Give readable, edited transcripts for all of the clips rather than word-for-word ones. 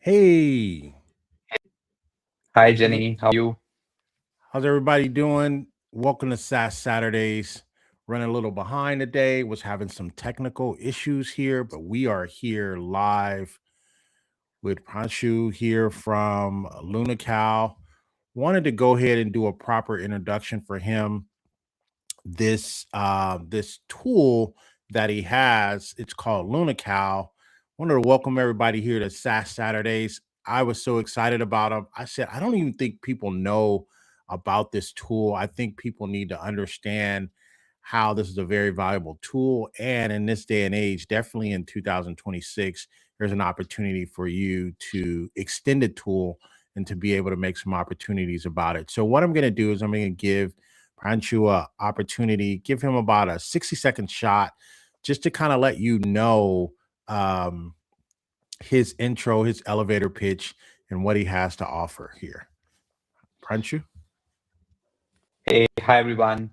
Hey, Hi, how's, Jenny. How are you? how's everybody doing? Welcome to SAS Saturdays. Running a little behind today, was having some technical issues here, but we are here live with Pranshu here from LunaCal. Wanted to go ahead and do a proper introduction for him. This tool that he has, it's called LunaCal. Wanted to welcome everybody here to SAS Saturdays. I was so excited about him. I said, I don't even think people know about this tool. I think people need to understand how this is a very valuable tool. And in this day and age, definitely in 2026, there's an opportunity for you to extend a tool and to be able to make some opportunities about it. So, what I'm going to do is I'm going to give Pranchu a opportunity, give him about a 60-second shot just to kind of let you know um, his intro, his elevator pitch, and what he has to offer here. Pranchu? Hey, hi everyone.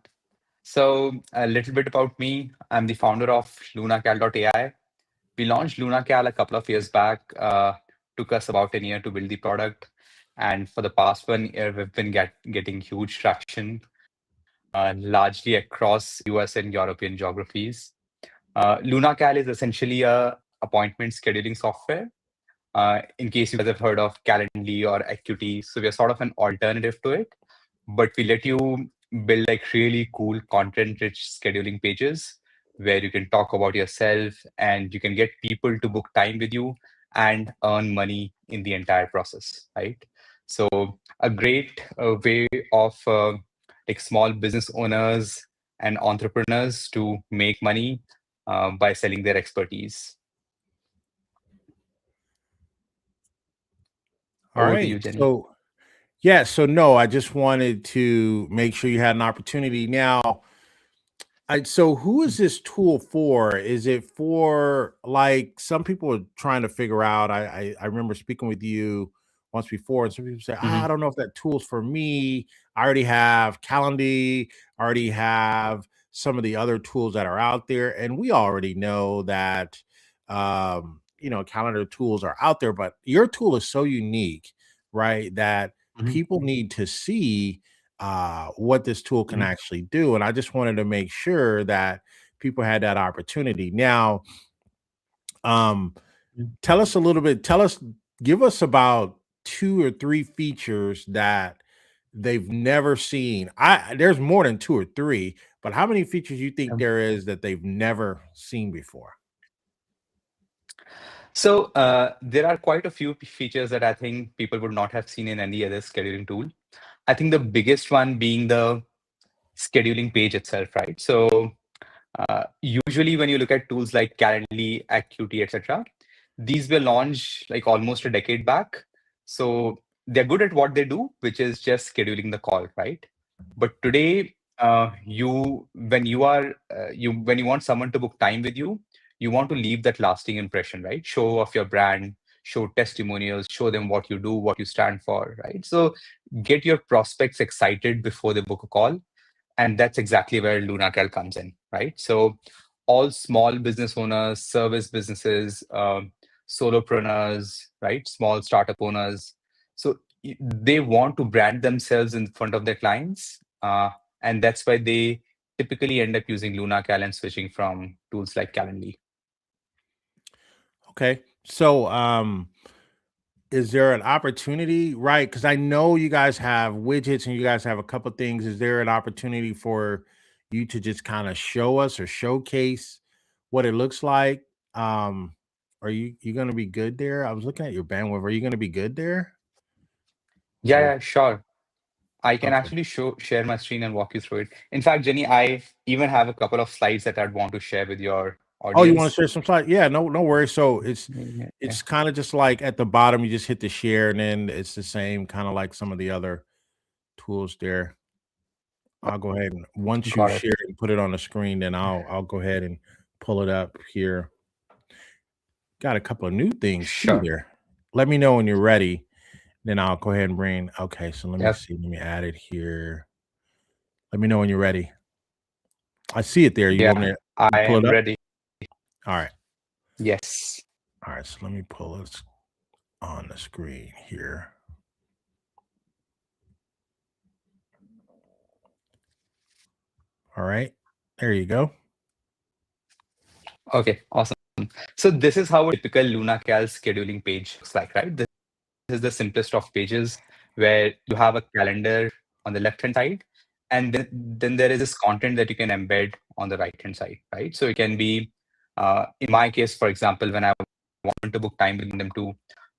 So, a little bit about me. I'm the founder of LunaCal.ai. We launched LunaCal a couple of years back. Took us about a year to build the product. And for the past 1 year, we've been getting huge traction, largely across US and European geographies. LunaCal is essentially a appointment scheduling software. In case you guys have heard of Calendly or Acuity, so we are sort of an alternative to it, but we let you build like really cool content-rich scheduling pages where you can talk about yourself and you can get people to book time with you and earn money in the entire process, right? So a great way of like small business owners and entrepreneurs to make money by selling their expertise. All Over to right. you, Jenny. So, yeah. So, no, I just wanted to make sure you had an opportunity. Now, so who is this tool for? Is it for like some people are trying to figure out? I remember speaking with you once before, and some people say, I don't know if that tool's for me. I already have Calendly, I already have some of the other tools that are out there, and we already know that calendar tools are out there, but your tool is so unique, right? That Mhm. people need to see what this tool can Mhm. actually do. And I just wanted to make sure that people had that opportunity. Now, um, Mhm. tell us a little bit, give us about two or three features that they've never seen. There's more than two or three, but how many features you think Um, there is that they've never seen before? So there are quite a few features that I think people would not have seen in any other scheduling tool. I think the biggest one being the scheduling page itself, right? So usually when you look at tools like Calendly, Acuity, etc., these were launched like almost a decade back. So they're good at what they do, which is just scheduling the call, right? But today, you when you are you when you want someone to book time with you, you want to leave that lasting impression, right? Show off your brand, show testimonials, show them what you do, what you stand for, right? So get your prospects excited before they book a call, and that's exactly where LunaCal comes in, right? So all small business owners, service businesses, solopreneurs, right? Small startup owners. So they want to brand themselves in front of their clients. And that's why they typically end up using LunaCal and switching from tools like Calendly. Okay. So, is there an opportunity, right? Because I know you guys have widgets and you guys have a couple things. Is there an opportunity for you to just kind of show us or showcase what it looks like? Um, are you going to be good there? I was looking at your bandwidth. Are you going to be good there? Yeah, Or yeah, sure. I can okay. actually share my screen and walk you through it. In fact, Jenny, I even have a couple of slides that I'd want to share with your Oh, you want to audience. share some slides? Yeah, no worries. So it's Yeah, yeah. it's kind of just like at the bottom, you just hit the share, and then it's the same kind of like some of the other tools there. I'll go ahead and once you Got it. share it and put it on the screen, then I'll go ahead and pull it up here. Got a couple of new things too Sure. there. Let me know when you're ready. Then I'll go ahead and bring. Okay, so let me Yep. see. Let me add it here. Let me know when you're ready. I see it there. You want me Yeah, to I pull it am up? ready. All right. Yes. All right. So let me pull this. on the screen here. All right. There you go. Okay, awesome. So this is how a typical LunaCal scheduling page looks like, right? This is the simplest of pages where you have a calendar on the left-hand side, and then there is this content that you can embed on the right-hand side, right? So it can be, in my case, for example, when I want to book time with them to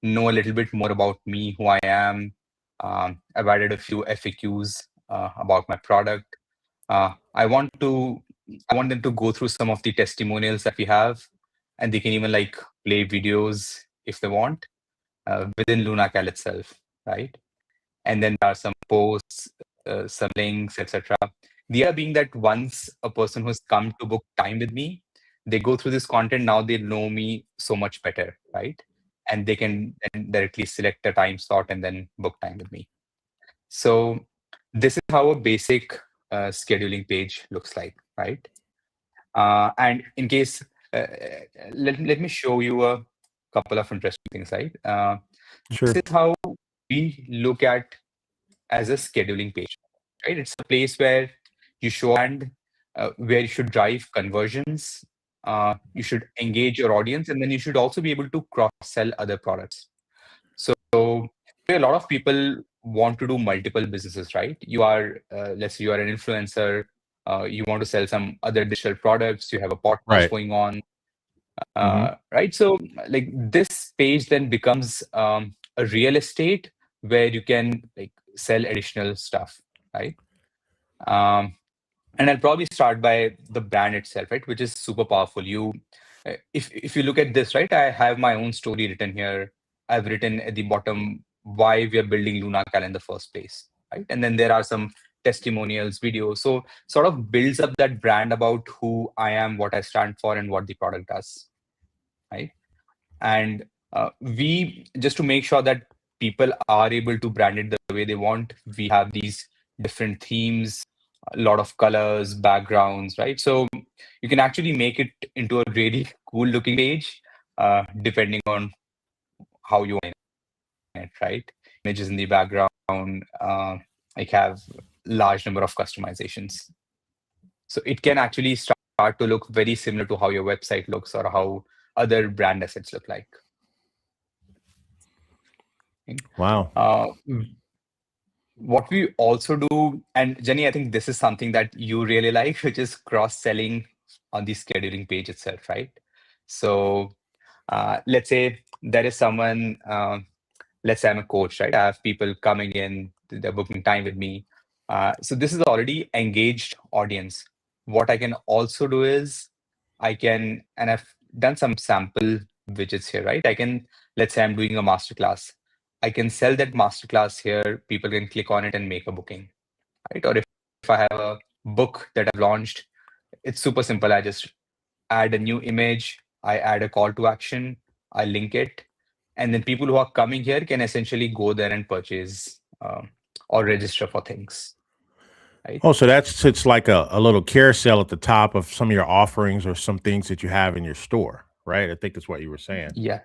know a little bit more about me, who I am. I've added a few FAQs about my product. Uh, I want to I want them to go through some of the testimonials that we have, and they can even like play videos if they want within LunaCal itself, right? And then there are some posts, some links, etc. The idea being that once a person who's come to book time with me, they go through this content, now they know me so much better, right? And they can then directly select a time slot and then book time with me. So this is how a basic scheduling page looks like, right? And in case, let me show you a couple of interesting things, right? This Sure. is how we look at as a scheduling page, right? It's a place where you show and where you should drive conversions, you should engage your audience, and then you should also be able to cross-sell other products. So a lot of people want to do multiple businesses, right? You are, let's say you are an influencer, you want to sell some other digital products, you have a podcast Right. going on, Mm-hmm. right? So like this page then becomes a real estate where you can like sell additional stuff, right? Um, and I'll probably start by the brand itself, right, which is super powerful. If you look at this, right, I have my own story written here. I've written at the bottom why we are building LunaCal in the first place, right? And then there are some testimonials, videos. So sort of builds up that brand about who I am, what I stand for, and what the product does, right? And we just to make sure that people are able to brand it the way they want, we have these different themes, a lot of colors, backgrounds, right? So you can actually make it into a really cool looking page depending on how you want it, right? Images in the background, like have large number of customizations. So it can actually start to look very similar to how your website looks or how other brand assets look like. Wow. Uh, what we also do, and Jenny, I think this is something that you really like, which is cross-selling on the scheduling page itself, right? So let's say there is someone, let's say I'm a coach, right? I have people coming in, they're booking time with me. So this is already engaged audience. What I can also do is and I've done some sample widgets here, right? Let's say I'm doing a masterclass. I can sell that masterclass here. People can click on it and make a booking, right? Or if I have a book that I've launched, it's super simple. I just add a new image, I add a call to action, I link it, and then people who are coming here can essentially go there and purchase or register for things, right? Oh, so it's like a little carousel at the top of some of your offerings or some things that you have in your store, right? I think that's what you were saying. Yeah,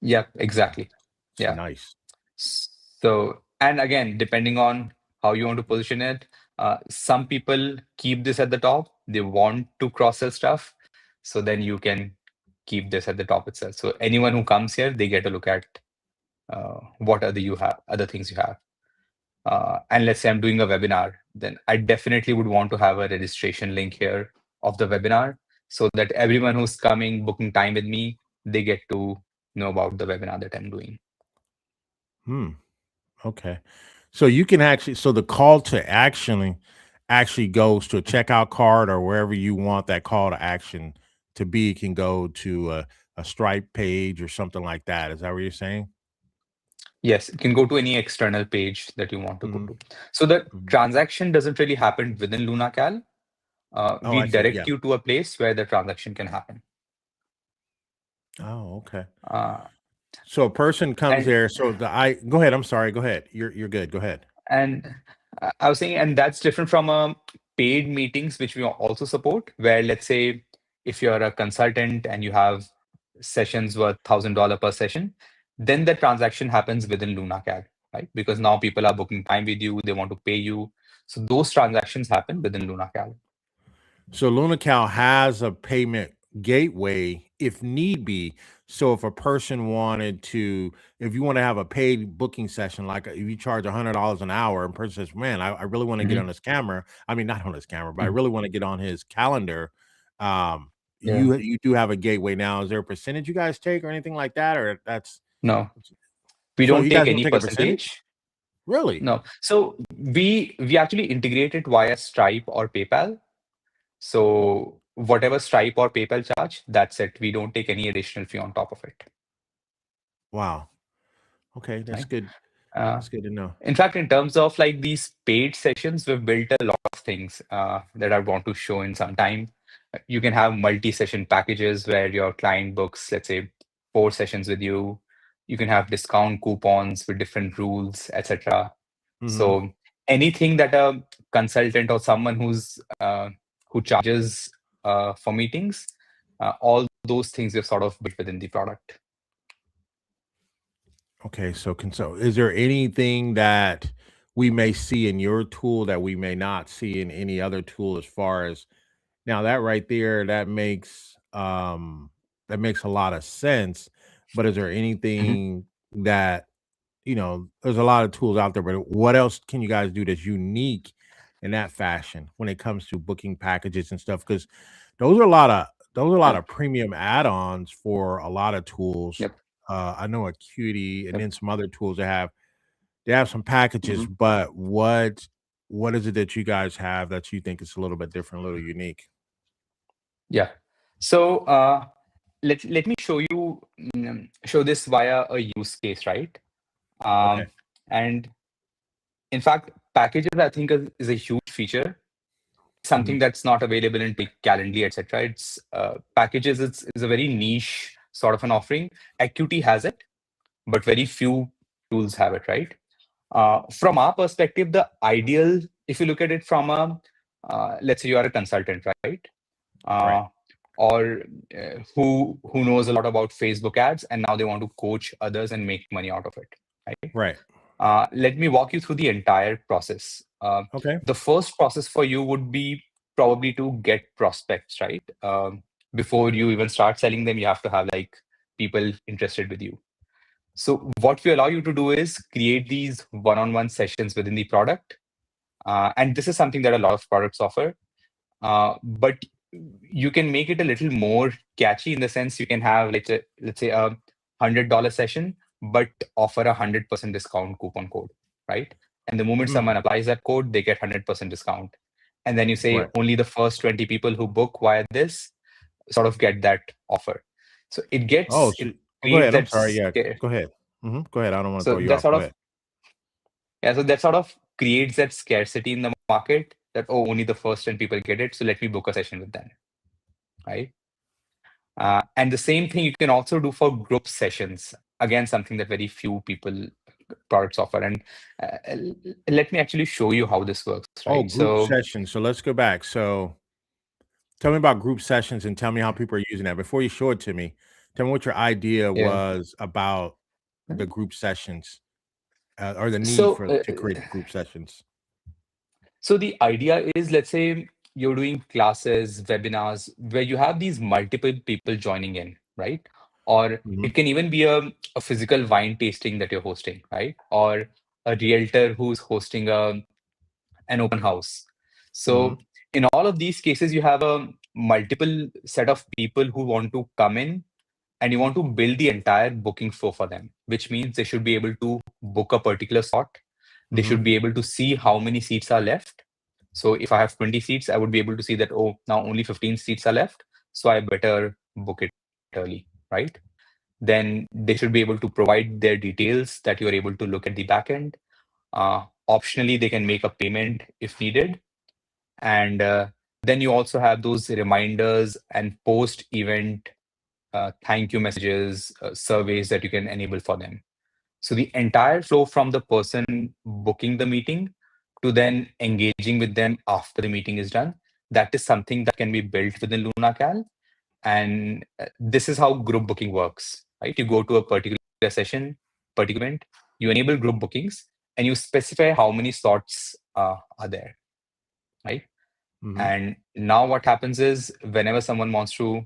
yeah, exactly. It's Yeah. nice. So, and again, depending on how you want to position it, some people keep this at the top. They want to cross-sell stuff. So then you can keep this at the top itself. So anyone who comes here, they get a look at what other things you have. And let's say I'm doing a webinar, then I definitely would want to have a registration link here of the webinar so that everyone who's coming, booking time with me, they get to know about the webinar that I'm doing. Hmm. Okay. So you can actually, so the call to action actually goes to a checkout card or wherever you want that call to action to be. It can go to a Stripe page or something like that. Is that what you're saying? Yes, you can go to any external page that you want to go Hmm. to. So the Hmm. transaction doesn't really happen within LunaCal. Oh, We I see. direct Yeah. you to a place where the transaction can happen. Oh, okay. Uh, So a person comes and there. So go ahead. I'm sorry. Go ahead. You're good. Go ahead. and I was saying, and that's different from paid meetings, which we also support, where let's say if you're a consultant and you have sessions worth $1,000 per session, then the transaction happens within LunaCal, right? Because now people are booking time with you, they want to pay you. So those transactions happen within LunaCal. So LunaCal has a payment gateway if need be. So if a person wanted to, if you want to have a paid booking session, like if you charge $100 an hour, and person says, "Man, I really want to get Mhm, on this camera. I mean, not on his camera, but I mhm. really want to get on his calendar." Um, Yeah. you do have a gateway now. Is there a percentage you guys take or anything like that, or that's No, we so don't you take guys don't any take a percentage? percentage. Really? No. So we actually integrate it via Stripe or PayPal. So whatever Stripe or PayPal charge, that's it. We don't take any additional fee on top of it, Wow. Okay, that's right? good. Uh, That's good to know. In fact, in terms of like these paid sessions, we've built a lot of things that I want to show in some time. You can have multi-session packages where your client books, let's say, 4 sessions with you. You can have discount coupons with different rules, etc. Hmm. So anything that a consultant or someone who charges for meetings, all those things we've sort of built within the product. Okay, so is there anything that we may see in your tool that we may not see in any other tool as far as now that right there that makes a lot of sense, but is there Mhm. anything that there's a lot of tools out there, but what else can you guys do that's unique in that fashion when it comes to booking packages and stuff? Because those are a lot of those are a lot Yep. of premium add-ons for a lot of tools. Yep. I know Acuity and Yep. then some other tools that they have some packages, Mhm. but what is it that you guys have that you think is a little bit different, a little unique? Yeah. So let me show this via a use case, right? Okay. Um, and in fact, packages I think is a huge feature, Mhm. something that's not available in Calendly, etc. It's packages is a very niche sort of an offering. Acuity has it, but very few tools have it, right? From our perspective, the ideal, if you look at it from a, let's say you are a consultant, right? Right. Uh, or who knows a lot about Facebook ads, and now they want to coach others and make money out of it, right? Right. Let me walk you through the entire process. Okay. The first process for you would be probably to get prospects, right? Before you even start selling them, you have to have like people interested with you. So what we allow you to do is create these one-on-one sessions within the product. And this is something that a lot of products offer. But you can make it a little more catchy in the sense you can have let's say $100 session, but offer 100% discount coupon code, right? And the moment someone Mm, applies that code, they get 100% discount. And then you say right. only the first 20 people who book via this sort of get that offer. So Oh, it go creates ahead. I'm that sorry. Yeah, go ahead. Go ahead. I don't want to so throw you that off. sort Go of ahead. yeah, so that sort of creates that scarcity in the market that, oh, only the first 10 people get it, so let me book a session with them, right? And the same thing you can also do for group sessions. Again, something that very few people products offer. And let me actually show you how this works, Oh, right? group So sessions. So let's go back. So tell me about group sessions and tell me how people are using that. Before you show it to me, tell me what your idea yeah. was about the group sessions or the need So for to create group sessions. so the idea is, let's say you're doing classes, webinars, where you have these multiple people joining in, right? Or Hmm. it can even be a physical wine tasting that you're hosting, right? Or a realtor who's hosting an open house. Hmm. So in all of these cases, you have a multiple set of people who want to come in and you want to build the entire booking flow for them, which means they should be able to book a particular slot. They Hmm. should be able to see how many seats are left. So if I have 20 seats, I would be able to see that, oh, now only 15 seats are left. So I better book it early, right? Then they should be able to provide their details that you're able to look at the back end. Optionally, they can make a payment if needed. And then you also have those reminders and post event thank you messages, surveys that you can enable for them. So the entire flow from the person booking the meeting to then engaging with them after the meeting is done, that is something that can be built within LunaCal. And this is how group booking works, right? You go to a particular particular session, particular event, you enable group bookings, and you specify how many slots are there, right? Mm-hmm. And now what happens is whenever someone wants to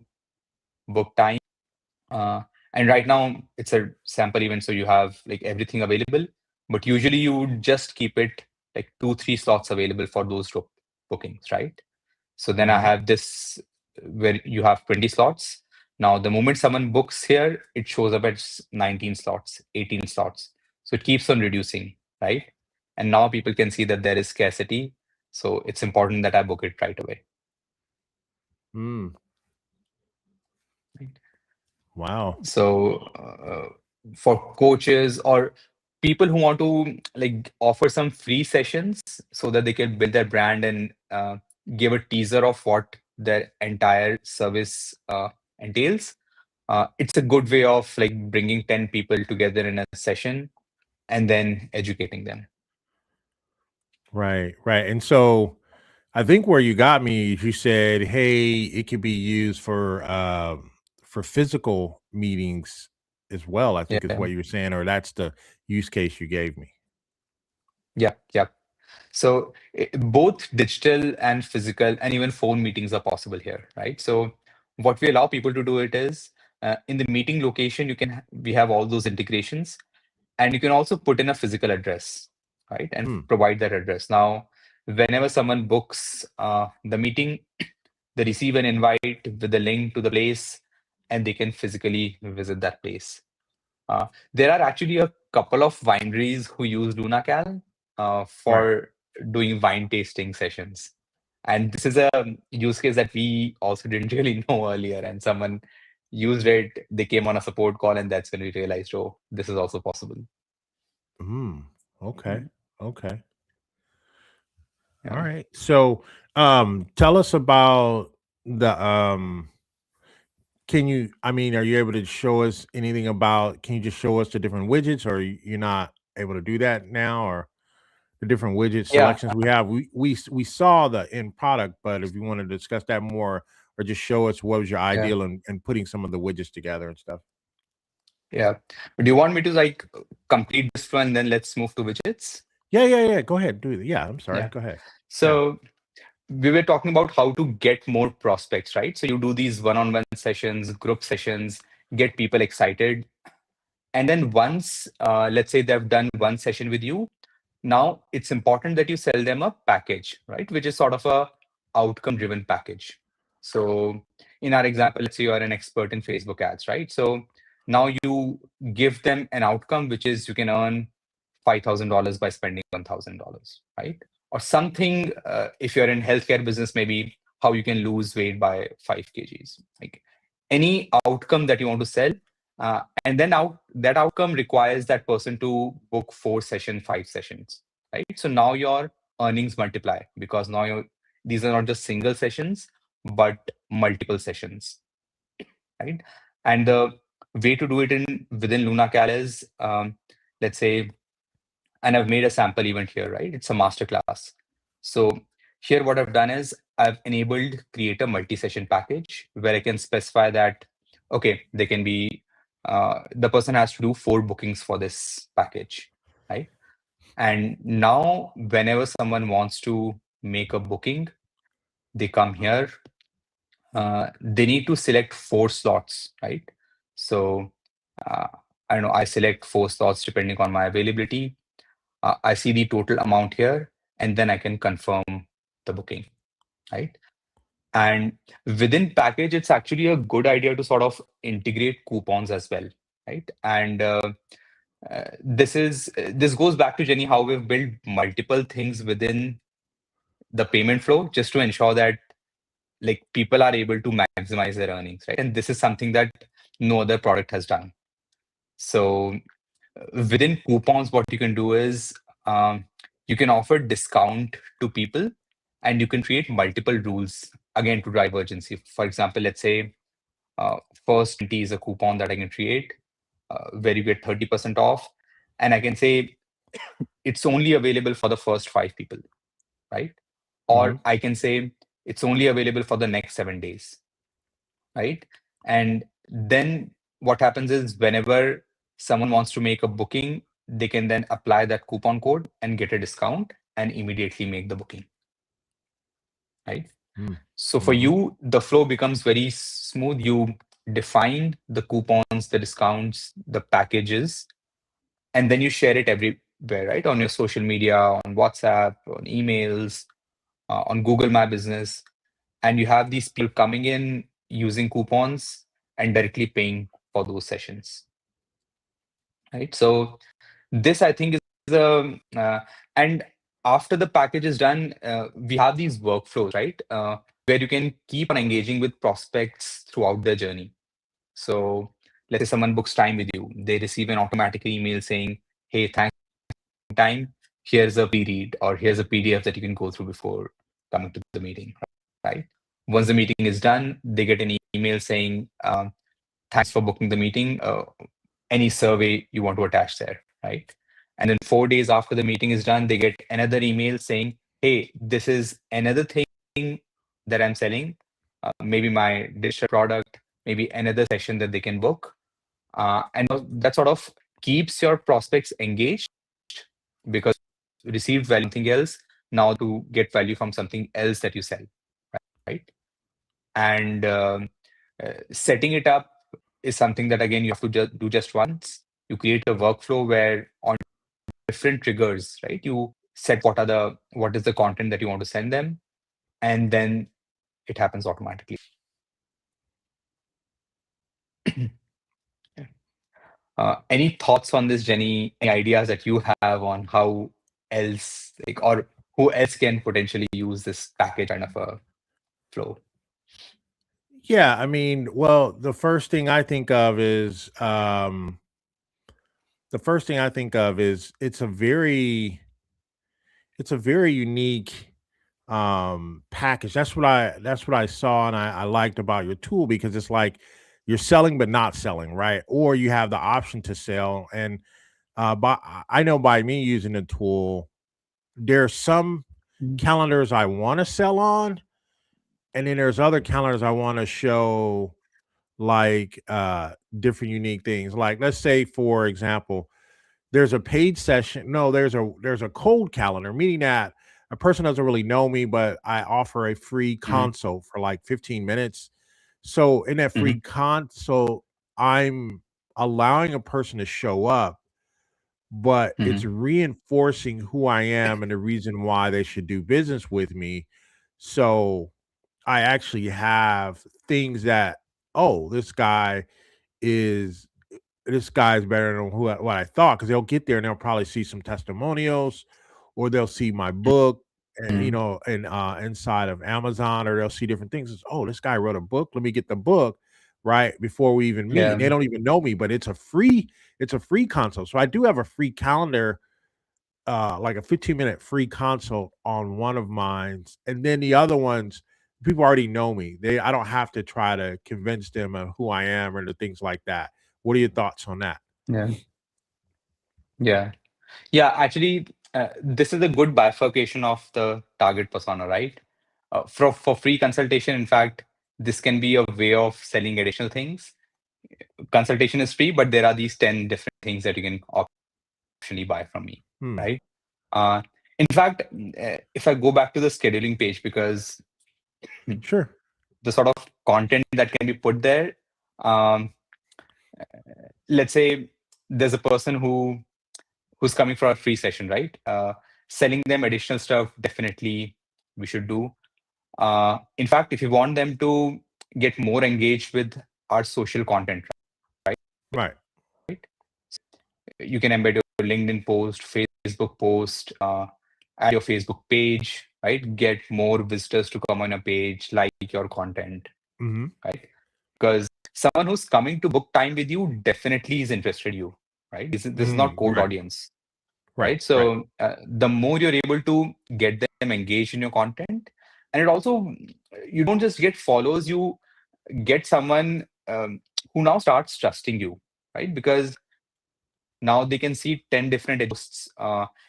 book time, uh, and right now it's a sample event, so you have like everything available, but usually you would just keep it like 2, 3 slots available for those group bookings, right? So then I Mm-hmm. have this where you have 20 slots. Now, the moment someone books here, it shows up at 19 slots, 18 slots. So it keeps on reducing, right? And now people can see that there is scarcity. So it's important that I book it right away. Mm. Right? Wow. So for coaches or people who want to like offer some free sessions so that they can build their brand and give a teaser of what their entire service entails, it's a good way of like bringing 10 people together in a session and then educating them. Right, right. And so I think where you got me is you said, "Hey, it could be used for physical meetings as well." I think is Yeah, what you were saying, or that's the use case you gave me. yeah, yeah. So both digital and physical and even phone meetings are possible here, right? So what we allow people to do it is in the meeting location, we have all those integrations, and you can also put in a physical address, right? And Hmm. provide that address. Now, whenever someone books the meeting, they receive an invite with the link to the place, and they can physically visit that place. There are actually a couple of wineries who use LunaCal Right. for doing wine tasting sessions. And this is a use case that we also didn't really know earlier. And someone used it, they came on a support call, and that's when we realized, oh, this is also possible. Hmm. Okay. Mm, Okay. All yeah. right. So, tell us about the can you I mean, are you able to show us anything about can you just show us the different widgets, or you're not able to do that now, or the different widget Yeah. selections we have? We saw the end product, but if you want to discuss that more or just show us what was your Yeah. ideal and putting some of the widgets together and stuff. Yeah. Do you want me to like complete this one, then let's move to widgets? Yeah, yeah, yeah. Go ahead. Do it. Yeah, I'm sorry. Yeah. Go ahead. Yeah. So we were talking about how to get more prospects, right? So you do these one-on-one sessions, group sessions, get people excited. And then once, let's say they've done one session with you, now it's important that you sell them a package, right? Which is sort of a outcome-driven package. So in our example, let's say you are an expert in Facebook ads, right? So now you give them an outcome, which is you can earn $5,000 by spending $1,000, right? Or something, if you're in healthcare business, maybe how you can lose weight by 5 kgs, like any outcome that you want to sell. And then that outcome requires that person to book 4 sessions, 5 sessions, right? So now your earnings multiply because now these are not just single sessions, but multiple sessions, right? And the way to do it in within LunaCal is, let's say, and I've made a sample event here, right? It's a masterclass. So here what I've done is I've enabled create a multi-session package where I can specify that, okay, they can be, the person has to do 4 bookings for this package, right? And now whenever someone wants to make a booking, they come here, they need to select 4 slots, right? So uh, I don't know, I select 4 slots depending on my availability. I see the total amount here, and then I can confirm the booking, right? And within package, it's actually a good idea to sort of integrate coupons as well, right? And this goes back to Jenny how we've built multiple things within the payment flow just to ensure that like people are able to maximize their earnings, right? And this is something that no other product has done. So within coupons, what you can do is you can offer discount to people and you can create multiple rules again to drive urgency. For example, let's say uh, first 20 is a coupon that I can create where you get 30% off. And I can say it's only available for the first 5 people, right? Hmm. Or I can say it's only available for the next 7 days, right? And then what happens is whenever someone wants to make a booking, they can then apply that coupon code and get a discount and immediately make the booking, right? Mm. So for Mhm. you, the flow becomes very smooth. You define the coupons, the discounts, the packages, and then you share it everywhere, right? On your social media, on WhatsApp, on emails, on Google My Business. And you have these people coming in using coupons and directly paying for those sessions, right? So this, I think, is and after the package is done, we have these workflows, right? Where you can keep on engaging with prospects throughout their journey. So let's say someone books time with you, they receive an automatic email saying, "Hey, thanks for time. Here's a pre-read or here's a PDF that you can go through before coming to the meeting." Right? Once the meeting is done, they get an email saying, "Thanks for booking the meeting. Any survey you want to attach there." Right? And then 4 days after the meeting is done, they get another email saying, "Hey, this is another thing that I'm selling. Maybe my digital product, maybe another session that they can book." And that sort of keeps your prospects engaged because received value from something else. Now to get value from something else that you sell, right? And setting it up is something that again you have to do just once. You create a workflow where on different triggers, right? You set what is the content that you want to send them, and then it happens automatically. Any thoughts on this, Jenny? Any ideas that you have on how else, like, or who else can potentially use this package kind of a flow? Yeah, I mean, well, the first thing I think of is it's a very unique package. That's what I saw and I liked about your tool because it's like you're selling but not selling, right? Or you have the option to sell. And I know by me using the tool, there's some Mhm. calendars I want to sell on, and then there's other calendars I want to show like different unique things. Like let's say, for example, there's a paid session. No, there's a cold calendar, meaning that a person doesn't really know me, but I offer a free Mhm. consult for like 15 minutes. So in that free Mhm. consult, I'm allowing a person to show up, but it's Mhm. reinforcing who I am and the reason why they should do business with me. So I actually have things that, oh, is this guy's better than what I thought, because they'll get there and they'll probably see some testimonials, or they'll see my book, Mhm. and inside of Amazon, or they'll see different things. It's, oh, this guy wrote a book. Let me get the book right before we even meet. And Yeah. they don't even know me, but it's a free consult. So I do have a free calendar, like a 15-minute free consult on one of mine, and then the other ones, people already know me. I don't have to try to convince them of who I am or the things like that. What are your thoughts on that? Yeah. Yeah. Yeah. Actually, this is a good bifurcation of the target persona, right? For free consultation, in fact, this can be a way of selling additional things. Consultation is free, but there are these 10 different things that you can optionally buy from me, Hmm. right? Uh, in fact, if I go back to the scheduling page, because Sure. the sort of content that can be put there, um, let's say there's a person who's coming for a free session, right? Selling them additional stuff, definitely we should do. In fact, if you want them to get more engaged with our social content, Right. right? You can embed your LinkedIn post, Facebook post, add your Facebook page, right? Get more visitors to come on a page, like your content, Mhm. right? Because someone who's coming to book time with you definitely is interested in you, right? This is not cold Right. audience, Right. right? Right. So the more you're able to get them engaged in your content, and it also, you don't just get followers, you get someone who now starts trusting you, right? Because now they can see 10 different posts.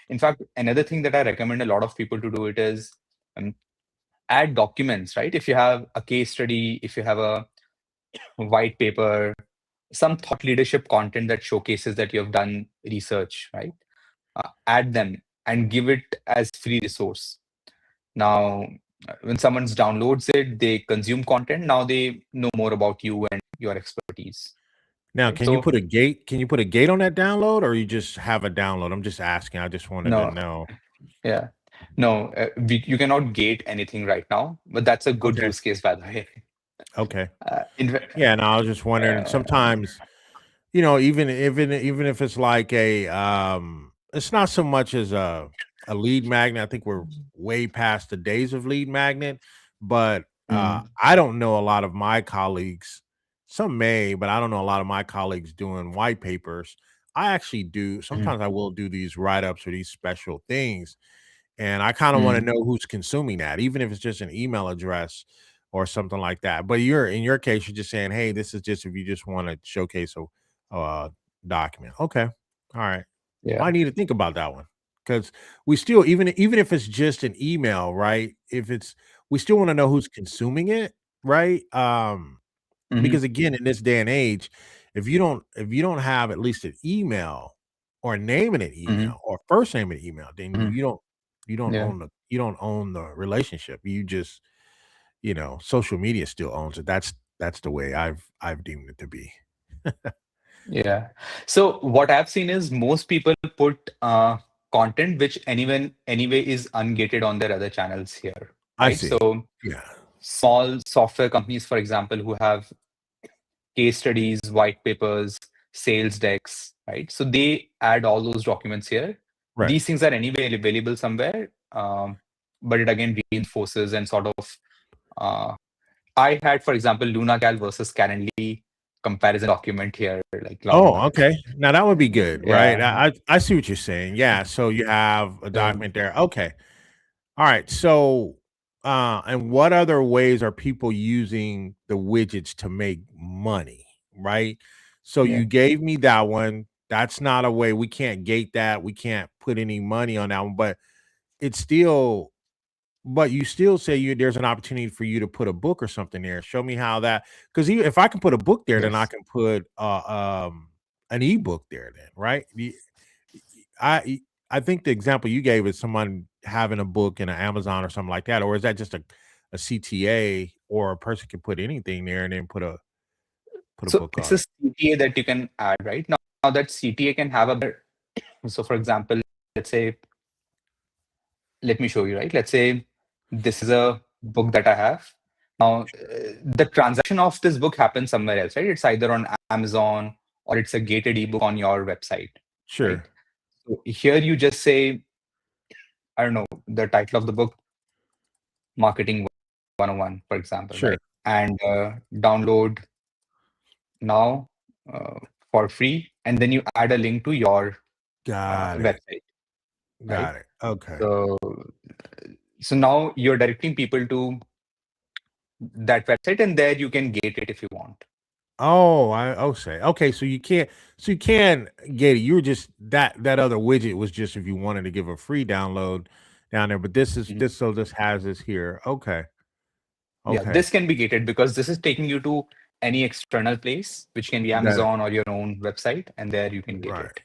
In fact, another thing that I recommend a lot of people to do it is, um, add documents, right? If you have a case study, if you have a white paper, some thought leadership content that showcases that you have done research, right? Add them and give it as free resource. Now, when someone downloads it, they consume content. Now they know more about you and your expertise, Now, right? can you So put a gate? Can you put a gate on that download, or you just have a download? I'm just asking. I just wanted to no, know. yeah, no, you cannot gate anything right now, but that's a good Okay. use case, by the way. Okay. Uh, in, Yeah. No, I was just wondering. And uh, sometimes, even if it's like it's not so much as a lead magnet. I think we're way past the days of lead magnet, but mm, I don't know a lot of my colleagues. Some may, but I don't know a lot of my colleagues doing white papers. I actually do. mm, Sometimes I will do these write ups or these special things, and I kind of want to mm, know who's consuming that, even if it's just an email address or something like that. But you're in your case, you're just saying, hey, this is just if you just want to showcase a document. Okay, all right. yeah. Might need to think about that one because we still even if it's just an email, right? If it's we still want to know who's consuming it, right? Hmm. Because again, in this day and age, if you don't have at least an email or a name in an Hmm. email or first name in an email, then Hmm. Yeah. you don't own the relationship. You just social media still owns it. That's the way I've deemed it to be. Yeah. So what I've seen is most people put content which anyone anyway is ungated on their other channels here, I right? see. So Yeah. small software companies, for example, who have case studies, white papers, sales decks, right? So they add all those documents here. Right. These things are anyway available somewhere, but it again reinforces and sort of. Uh, I had, for example, LunaCal versus Calendly comparison document here like long Oh, back. okay. Now that would be good, right? Yeah. I see what you're saying. Yeah. So you have a Yeah. document there. Okay. All right. So and what other ways are people using the widgets to make money? Right. So Yeah. you gave me that one. That's not a way we can't gate that. We can't put any money on that one, but it's still but you still say there's an opportunity for you to put a book or something there. Show me how that because if I can put a book there, then I Yes. can put an ebook there then, right? I I think the example you gave is someone having a book in an Amazon or something like that, or is that just a CTA or a person can put anything there and then put a So book it's on a it? CTA that you can add, right? Now that CTA can have a so for example, let's say, let me show you, right? Let's say this is a book that I have. Now, the transaction of this book happens somewhere else, right? It's either on Amazon or it's a gated ebook on your website, right? Sure. So here you just say, I don't know, the title of the book, Marketing 101, for example, Sure. right? And download now uh, for free. And then you add a link to your Got it. website, right? Got it. Okay. So, so now you're directing people to that website, and there you can gate it if you want. Oh, I say. Okay, so you can get it. You were just that other widget was just if you wanted to give a free download down there, but this is Mhm. this has this here. Okay. Yeah, Okay. this can be gated because this is taking you to any external place, which can be That Amazon or your own website, and there you can gate right. it.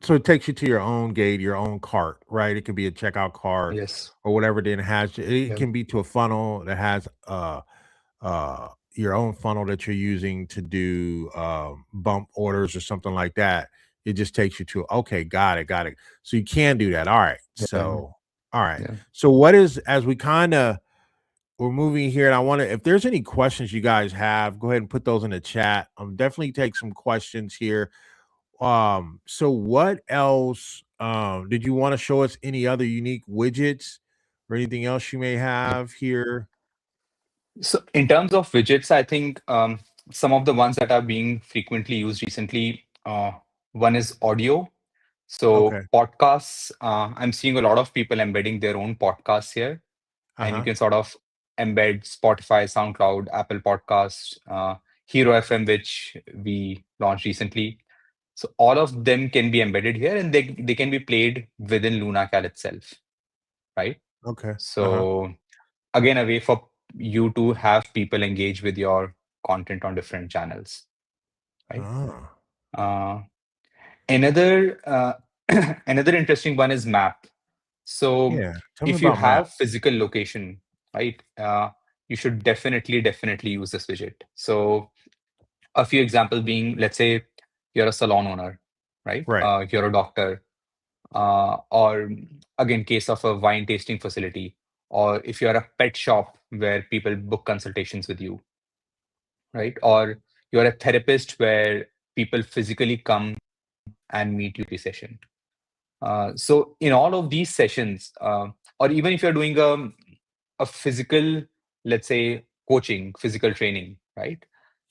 So it takes you to your own gate, your own cart, right? It could be a checkout cart Yes. or whatever. Then it has it Yeah. can be to a funnel that has your own funnel that you're using to do bump orders or something like that. It just takes you to okay, got it. So you can do that. All right. Yeah. So all right. Yeah. So what is as we kind of we're moving here, and I want to if there's any questions you guys have, go ahead and put those in the chat. Definitely take some questions here. So what else did you want to show us any other unique widgets or anything else you may Yeah. have here? So in terms of widgets, I think some of the ones that are being frequently used recently, one is audio. So Okay. podcasts, I'm seeing a lot of people embedding their own podcasts here, and you Uh-huh. can sort of embed Spotify, SoundCloud, Apple Podcasts, Hero FM, which we launched recently. So all of them can be embedded here, and they can be played within LunaCal itself, right? Okay. Uh-huh. So again, a way for you to have people engage with your content on different channels. right? Oh, Uh, another another interesting one is map. So yeah. Tell me if you about map. have physical location, right, you should definitely use this widget. So a few example being, let's say you're a salon owner, right? Right. You're a doctor, or again, case of a wine tasting facility, or if you're a pet shop where people book consultations with you, right? Or you're a therapist where people physically come and meet you session. So in all of these sessions, or even if you're doing a physical, let's say, coaching, physical training, right?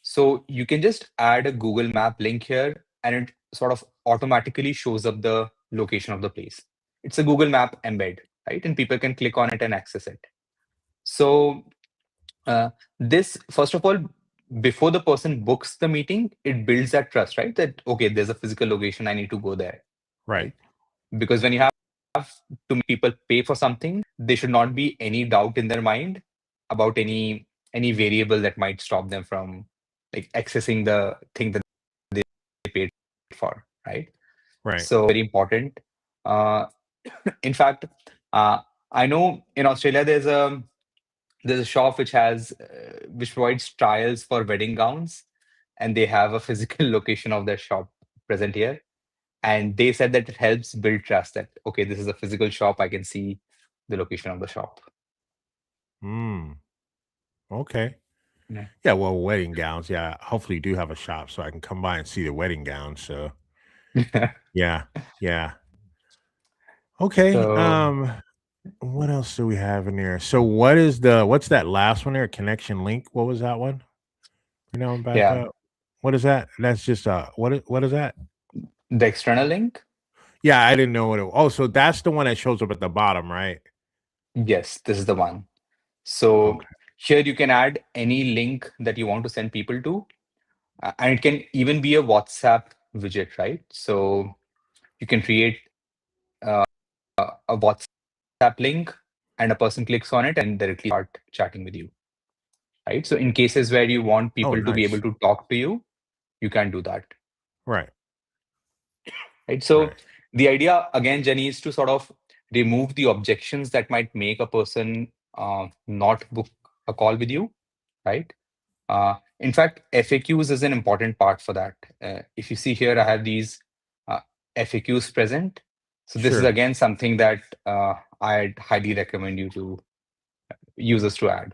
So you can just add a Google Map link here and it sort of automatically shows up the location of the place. It's a Google Map embed, right? And people can click on it and access it. So this, first of all, before the person books the meeting, it builds that trust, right? That, okay, there's a physical location, I need to go there, Right. right? Because when you have to make people pay for something, there should not be any doubt in their mind about any variable that might stop them from like accessing the thing that they paid for, right? Right. So very important. Uh, in fact, uh, I know in Australia there's a shop which has which provides trials for wedding gowns, and they have a physical location of their shop present here. And they said that it helps build trust that, okay, this is a physical shop. I can see the location of the shop. Mm, okay. Yeah. Yeah, well, wedding gowns. Yeah, hopefully you do have a shop so I can come by and see the wedding gowns. So, yeah, yeah. Okay. So, What else do we have in there? So, what's that last one there? Connection link. What was that one? I'm back yeah, up. What is that? That's just what is that? the external link. Yeah, I didn't know what it. Oh, so that's the one that shows up at the bottom, right? Yes, this is the one. So Okay. here you can add any link that you want to send people to, and it can even be a WhatsApp widget, right? So you can create uh, a WhatsApp link, and a person clicks on it and directly start chatting with you, right? So in cases where you want Oh, people to be able nice. to talk to you, you can do that. Right. Right. So Right. the idea again, Jenny, is to sort of remove the objections that might make a person not book a call with you, right? In fact, FAQs is an important part for that. If you see here, I have these uh, FAQs present. So this is Sure. again something that I'd highly recommend you to users to add.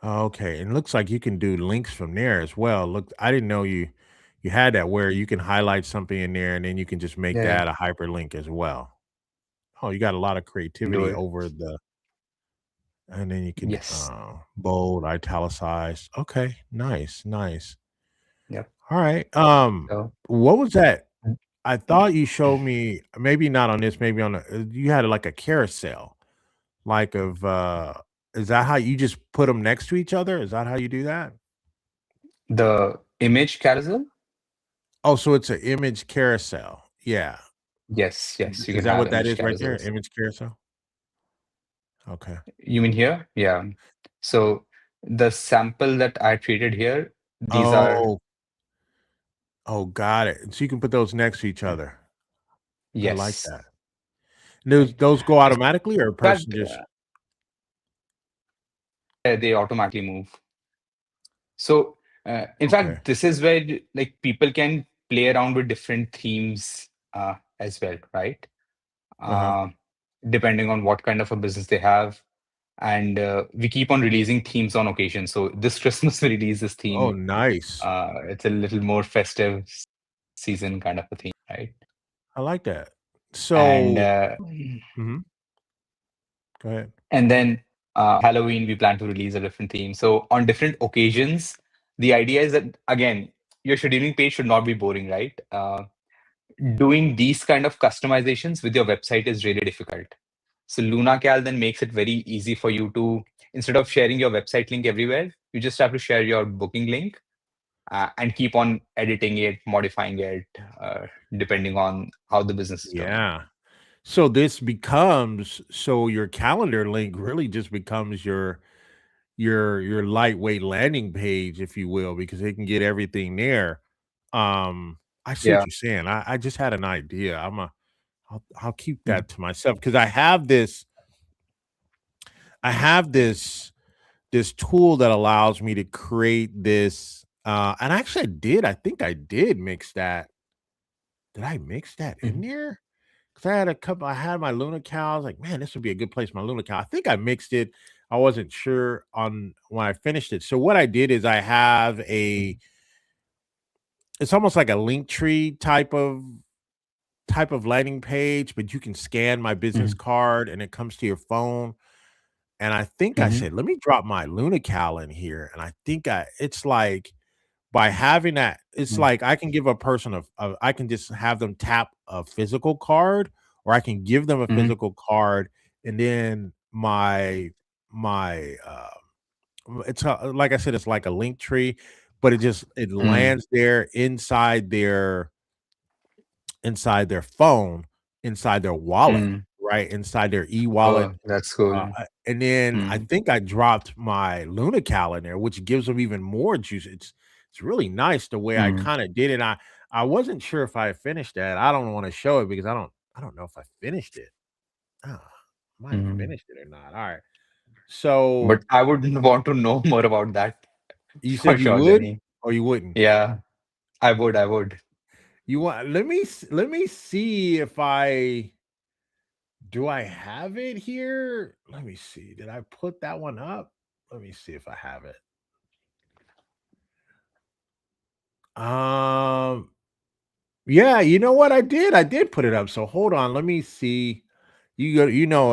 Okay. And looks like you can do links from there as well. Look, I didn't know you had that where you can highlight something in there and then you can just make Yeah, that a hyperlink as well. Oh, you got a lot of do creativity it. over the and then you can Yes. bold, italicize. Okay, nice, nice. Yep. All right. So What was that? I thought you showed me maybe not on this, maybe on you had like a carousel, like of is that how you just put them next to each other? Is that how you do that? the image carousel. Oh, so it's an image carousel. Yeah. Yes, yes, you Is can that have what that image is right there? carousels. Image carousel? Okay. You mean here? Yeah. So the sample that I created here, these are, Oh, oh, got it. And so you can put those next to each yeah, other. I like yes, that. Those go in automatically or a person fact, just they automatically move. So, in okay. fact, this is where like people can play around with different themes as well, right? Uh-huh. Uh, Depending on what kind of a business they have. And we keep on releasing themes on occasion. So this Christmas we release this Oh, theme. nice. It's a little more festive season kind of a theme, right? I like that. And So mhm, go ahead. and then Halloween we plan to release a different theme. So on different occasions, the idea is that again, your scheduling page should not be boring, right? Doing these kind of customizations with your website is really difficult. So LunaCal then makes it very easy for you to, instead of sharing your website link everywhere, you just have to share your booking link and keep on editing it, modifying it, depending on how the business is doing. Yeah. So this becomes so your calendar link really just becomes your lightweight landing page, if you will, because they can get everything there. I see what Yeah. you're saying. I just had an idea. I'll keep Mm, that to myself because I have this tool that allows me to create this. And actually, I think I did mix that. Did I mix that in mhm, there? Because I had my Luna cow. I was like, man, this would be a good place, my Luna cow. I think I mixed it. I wasn't sure on when I finished it. So what I did is I have it's almost like a link tree type of landing page, but you can scan my business mhm, card and it comes to your phone. And I think I mhm, said, let me drop my Luna cow in here. And I think it's like by having that, it's mm, like I can give a person I can just have them tap a physical card, or I can give them a mhm, physical card, and then my it's like I said, it's like a link tree, but it mm, lands there inside their phone, inside their wallet, mm. right inside their e-wallet. Oh, that's cool. And then I Mm, think I dropped my Luna Cal in there, which gives them even more juice. It's really nice the way I mm, kind of did it. I wasn't sure if I finished that. I don't want to show it because I don't know if I finished it. Ah, I might have mm. finished it or not. All right. So But I would want to know more about that you for said you sure, would Jenny. or you wouldn't? Yeah, I would. I would. You want let me see if I do I have it here? Let me see. Did I put that one up? Let me see if I have it. Um Yeah, you know what? I did. I did put it up. So hold on. Let me see.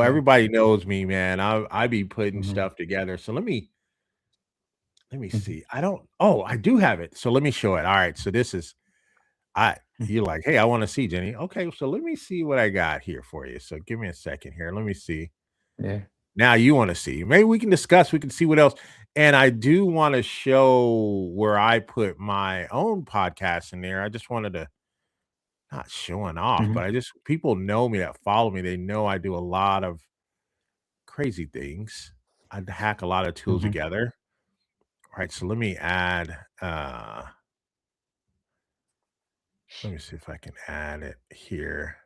Yeah. Everybody knows me, man. I be putting Mhm, stuff together. So let me mhm, see. I don't oh, I do have it. So let me show it. All right. So this is I mhm. you're like, hey, I want to see Jenny. Okay, so let me see what I got here for you. So give me a second here. Let me see. Yeah. Now you want to see. Maybe we can discuss, we can see what else. And I do want to show where I put my own podcast in there. I just wanted to not showing off, Mhm, but I just people know me that follow me. They know I do a lot of crazy things. I hack a lot of tools mhm. together. All right, so let me add let me see if I can add it here.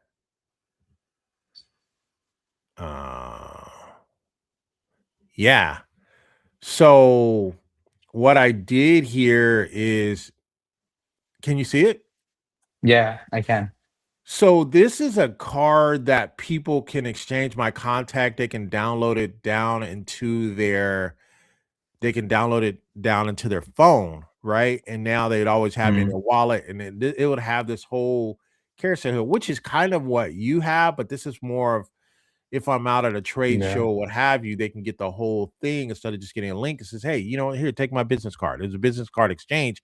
Uh yeah. So what I did here is can you see it? Yeah, I can. So this is a card that people can exchange my contact. They can download it down into their they can download it down into their phone, right? And now they'd always have it in Mm, their wallet, and then it would have this whole carousel here, which is kind of what you have, but this is more of if I'm out at a trade yeah. show or what have you, they can get the whole thing instead of just getting a link. It says, hey, here, take my business card. There's a business card exchange.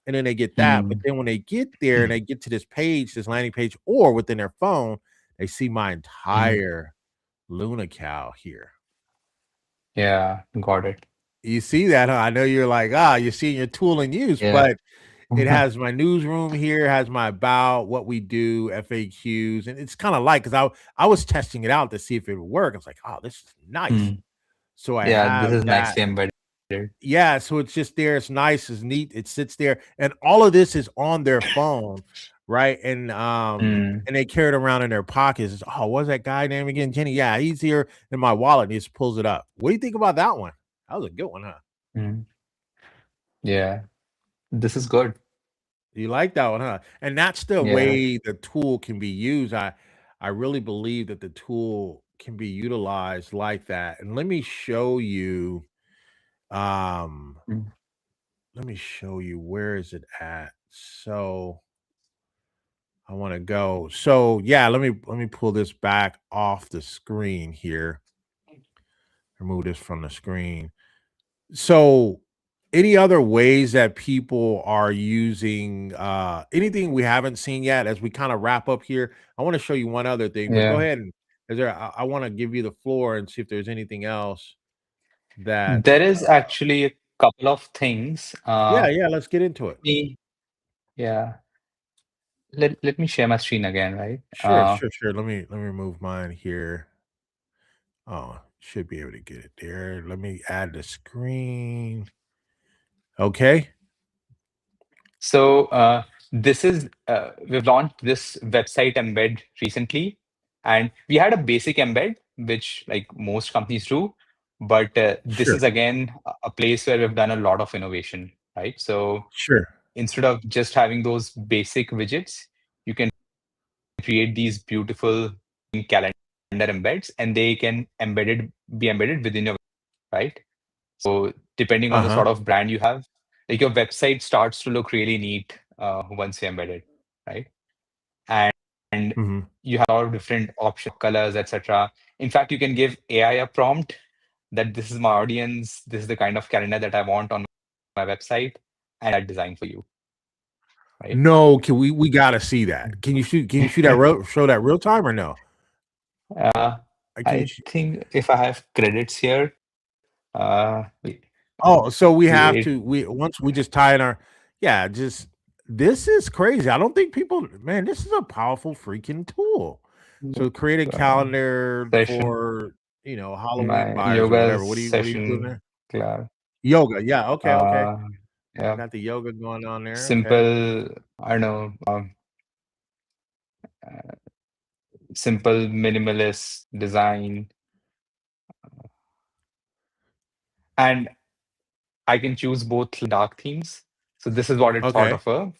And then they get that. But Mm, then when they get there and they get to this page, this landing page, or within their phone, they see my mm. entire Luna cow here. Yeah, got it. You see that, huh? I know you're like, you're seeing your tool in use, Yeah. but it has my newsroom here, has my about, what we do, FAQs, and it's kind of like because I was testing it out to see if it would work. I was like, oh, this is nice. Mm. So I Yeah, this have is that. nicely embedded. Yeah, so it's just there. It's nice, it's neat, it sits there, and all of this is on their phone, right? Mm, And they carry it around in their pockets. It's, oh, what's that guy name again? Jenny. Yeah, he's here in my wallet. And he just pulls it up. What do you think about that one? That was a good one, huh? mm. Yeah, this is good. You like that one, huh? And that's the Yeah. way the tool can be used. I really believe that the tool can be utilized like that. And um Mm, let me show you where is it at. So I want to go. So yeah, let me pull this back off the screen here. Remove this from the screen. So any other ways that people are using anything we haven't seen yet as we kind of wrap up here? I want to show you one other thing, but go yeah. ahead and is there I want to give you the floor and see if there's anything else that There is actually a couple of things. yeah, let's get into it. Me, yeah. Let me share my screen again, right? Sure, sure, sure. Let me remove mine here. Oh, Should be able to get it there. Let me add the screen. Okay. So this is we've launched this website embed recently, and we had a basic embed, which like most companies do, but this Sure. is again a place where we've done a lot of innovation, right? So Sure. instead of just having those basic widgets, you can create these beautiful calendar embeds, and they can be embedded within your right. So depending on the Uh-huh. sort of brand you have, like your website starts to look really neat once you embed it, right? And Mhm. you have a lot of different options, colors, etc. In fact, you can give AI a prompt that this is my audience, this is the kind of calendar that I want on my website, and that design for you, right? No, can we gotta see that. Can you shoot that show that real time or no? uh, Can you I think if I have credits here, wait, Oh, so we have create. to we once we just tie in our yeah, just this is crazy. I don't think people man, this is a powerful freaking tool. So create a uh, calendar Session, for, Halloween my buyers or yoga whatever. What are you putting session there? class. Yoga. Yeah, okay, okay. Uh, yeah, Got the yoga going on there. Okay. simple. I don't know. Uh, Simple minimalist design, and I can choose both dark themes. So this is what it thought Okay. of a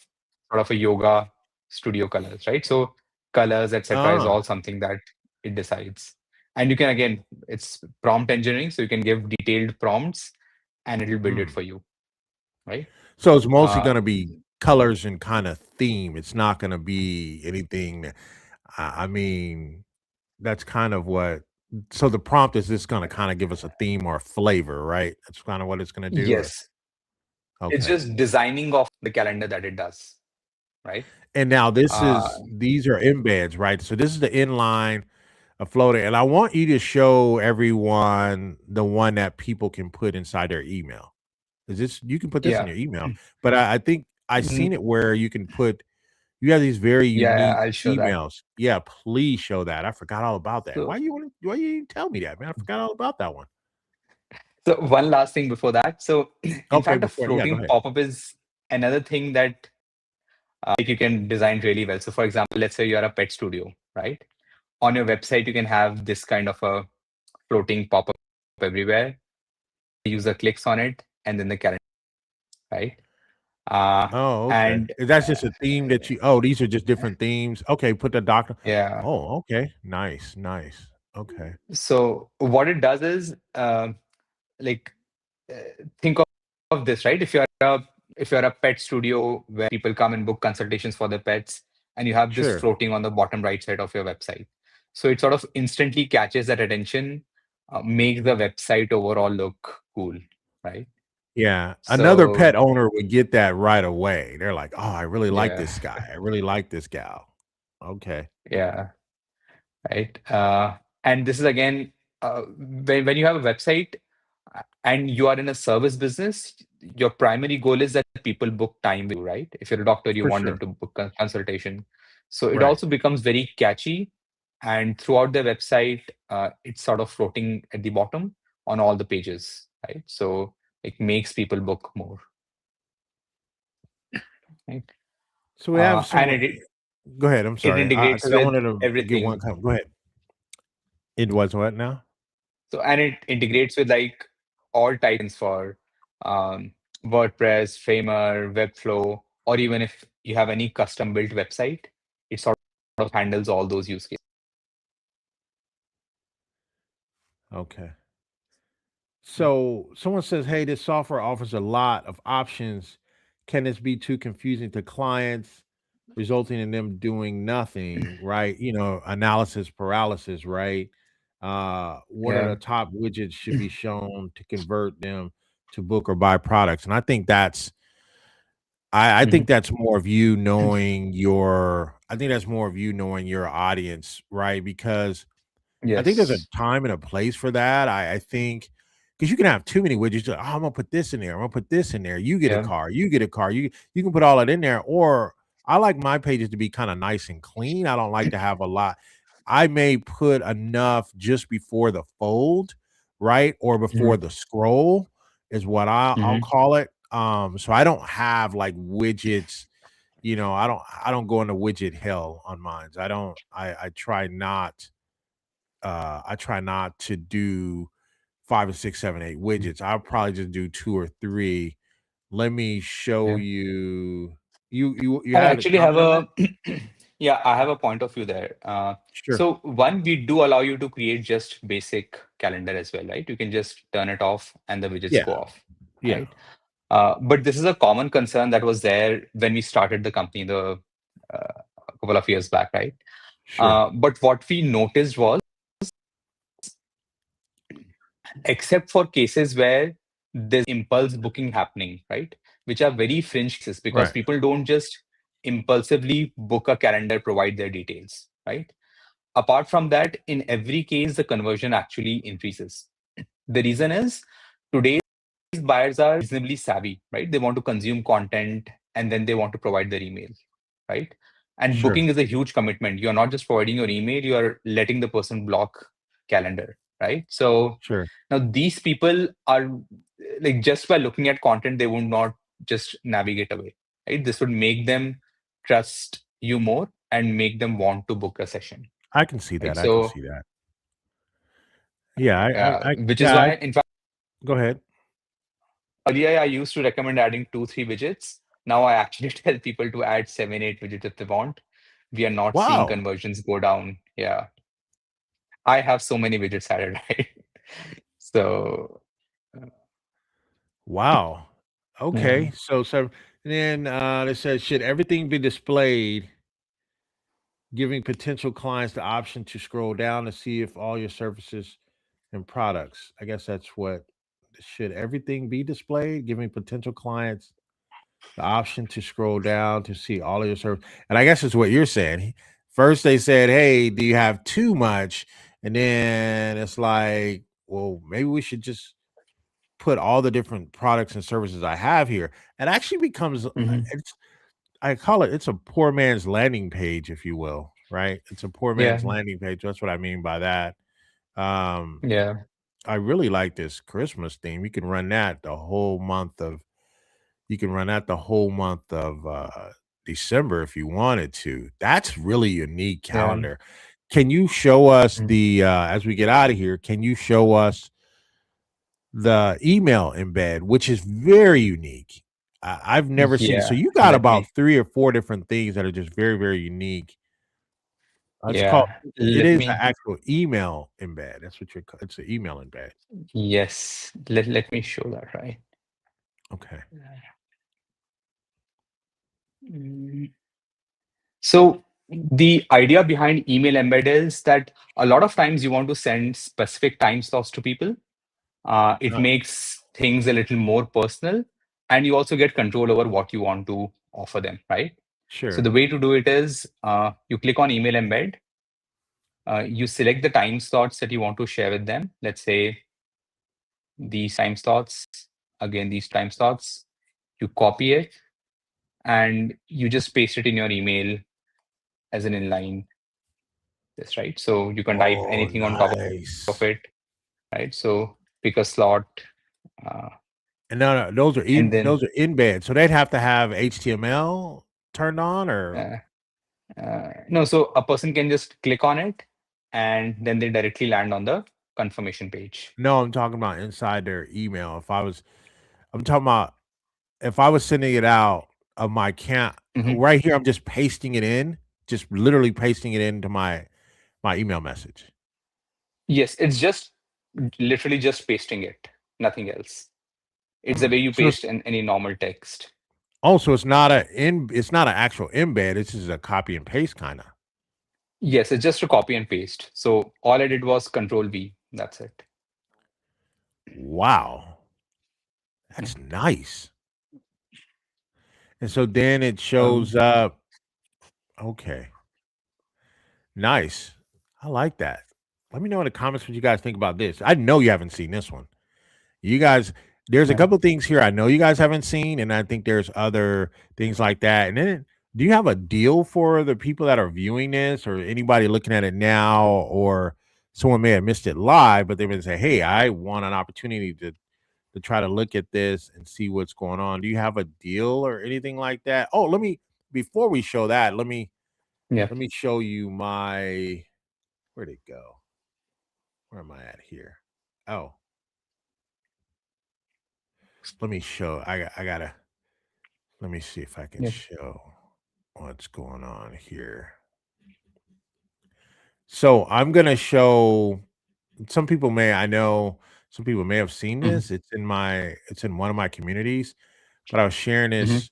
sort of a yoga studio colors, right? So colors, etc., is Uh, all something that it decides. And you can again, it's prompt engineering, so you can give detailed prompts, and it'll build it mm. for you, right? So it's mostly Uh, gonna be colors and kind of theme. It's not gonna be anything that I mean that's kind of what so the prompt is just gonna kinda give us a theme or a flavor, right? That's kinda what it's gonna do or yes, it's okay. just designing of the calendar that it does, right? And now Uh, these are embeds, right? So this is the inline of floating, and I want you to show everyone the one that people can put inside their email. Is this you can put this in yeah. your email, but I think I Mhm. seen it where you can put you have these very Yeah, yeah, unique I'll show that. emails. Yeah, please show that. I forgot all about that. So, Why you didn't tell me that, man? I forgot all about that one. so one last thing before that. So, in Okay, fact, a before yeah, go floating ahead. pop-up is another thing that like you can design really well. So, for example, let's say you're a pet studio, right? On your website, you can have this kind of a floating pop-up everywhere. User clicks on it, and then the calendar, right? Uh, Oh, okay. and That's just a theme that you oh, these are just different themes. Okay, put the doctor. yeah. Oh, okay. Nice, nice. Okay. So what it does is like think of this, right? If you're a pet studio where people come and book consultations for their pets, and you have this Sure. floating on the bottom right side of your website, so it sort of instantly catches that attention, makes the website overall look cool, right? Yeah. Another So pet owner would get that right away. They're like, "Oh, I really like yeah, this guy. I really like this gal." Okay. yeah, right. And this is again when you have a website and you are in a service business, your primary goal is that people book time with you, right? If you're a doctor, you For want them sure. to book a consultation. So it Right. also becomes very catchy. And throughout the website, it's sort of floating at the bottom on all the pages, right? So it makes people book more, right? So we have And some go ahead. I'm it sorry. Integrates Because I with wanted to get one everything. comment. Go ahead. It was what now? So and it integrates with like all types for um, WordPress, Framer, Webflow, or even if you have any custom built website, it sort of handles all those use cases. Okay. So someone says, "Hey, this software offers a lot of options. Can this be too confusing to clients, resulting in them doing nothing?" Right? Analysis paralysis. Right? What are Yeah. the top widgets should be shown to convert them to book or buy products? And I think I Mhm. think that's more of you knowing your. I think that's more of you knowing your audience, right? Because I think there's a Yes. time and a place for that. I think because you can have too many widgets. Oh, I'm gonna put this in there. I'm gonna put this in there. You get a Yeah. car. You get a car. You can put all that in there. Or I like my pages to be kind of nice and clean. I don't like to have a lot. I may put enough just before the fold, right? Or before Mhm, the scroll is what I'll mhm. call it. So I don't have like widgets, I don't go into widget hell on mine. I try not to do 5 or 6, 7, 8 widgets. I'll probably just do 2 or 3. Let me show Yeah. you. You I had a actually have comment on that? a yeah, I have a point of view there. Sure. So one, we do allow you to create just basic calendar as well, right? You can just turn it off and the widgets Yeah. go off, Yeah. right? But this is a common concern that was there when we started the company a couple of years back, right? Sure. But what we noticed was, except for cases where there's impulse booking happening, right? Which are very fringe cases because Right. people don't just impulsively book a calendar, provide their details, right? Apart from that, in every case, the conversion actually increases. The reason is today's buyers are reasonably savvy, right? They want to consume content and then they want to provide their email, right? And Sure. booking is a huge commitment. You're not just providing your email, you are letting the person block calendar, right? So Sure. now these people are like, just by looking at content, they would not just navigate away, right? This would make them trust you more and make them want to book a session, I can see right? that. I can So see that. Yeah. I which is yeah. why, in fact, Go ahead. earlier I used to recommend adding 2, 3 widgets. Now I actually tell people to add 7, 8 widgets if they want. We are not seeing Wow. conversions go down. Yeah, I have so many widgets added, right? So uh, Wow. yeah, Okay. So then it says, should everything be displayed, giving potential clients the option to scroll down to see if all your services and products. I guess that's what should everything be displayed, giving potential clients the option to scroll down to see all of your service. And I guess it's what you're saying. First they said, "Hey, do you have too much?" And then it's like, "Well, maybe we should just put all the different products and services I have here." It actually becomes mhm, it's I call it's a poor man's landing page, if you will, right? It's a poor man's yeah, landing page. That's what I mean by that. Um, yeah, I really like this Christmas theme. You can run that the whole month of December if you wanted to. That's really unique yeah. calendar. Can you show us Mm. the as we get out of here, can you show us the email embed, which is very unique? I've never seen it. So Yeah, you got let about me, 3 or 4 different things that are just very, very unique. It's called yeah, it let is an me, actual email embed. That's what you're it's an email embed. yes, let me show that, right? Okay. Mm. So the idea behind email embed is that a lot of times you want to send specific time slots to people. It Uh, makes things a little more personal, and you also get control over what you want to offer them, right? So sure. the way to do it is you click on email embed, you select the time slots that you want to share with them. Let's say these time slots, again, these time slots, you copy it and you just paste it in your email as an inline, this, right? So you can type Oh, anything on top of nice. it, right? So pick a slot, uh, And no, and then those are embed. So they'd have to have HTML turned on or uh, no, so a person can just click on it and then they directly land on the confirmation page. no, I'm talking about inside their email. I'm talking about if I was sending it out of my account Mhm. right here, I'm just pasting it in, just literally pasting it into my email message. Yes, it's just literally just pasting it, nothing else. It's the way you So it's paste in any normal text. so it's not an actual embed, it's just a copy and paste kinda. Yes, it's just a copy and paste. So all I did was Control V. That's it. Wow, Mm. that's nice. And so then it Um, shows up okay, nice. I like that. Let me know in the comments what you guys think about this. I know you haven't seen this one. You guys there's a yeah. couple things here I know you guys haven't seen, and I think there's other things like that. And then do you have a deal for the people that are viewing this or anybody looking at it now or someone may have missed it live, but they've been saying, "Hey, I want an opportunity to try to look at this and see what's going on. Do you have a deal or anything like that?" Oh, let me before we show that, Yeah. let me show you my where'd it go? Where am I at here? Oh, let me show. I gotta let me see if I can Yeah. show what's going on here. So I'm gonna show some people may I know some people may have seen Mhm. this. It's in one of my communities, but I was sharing Mhm. this.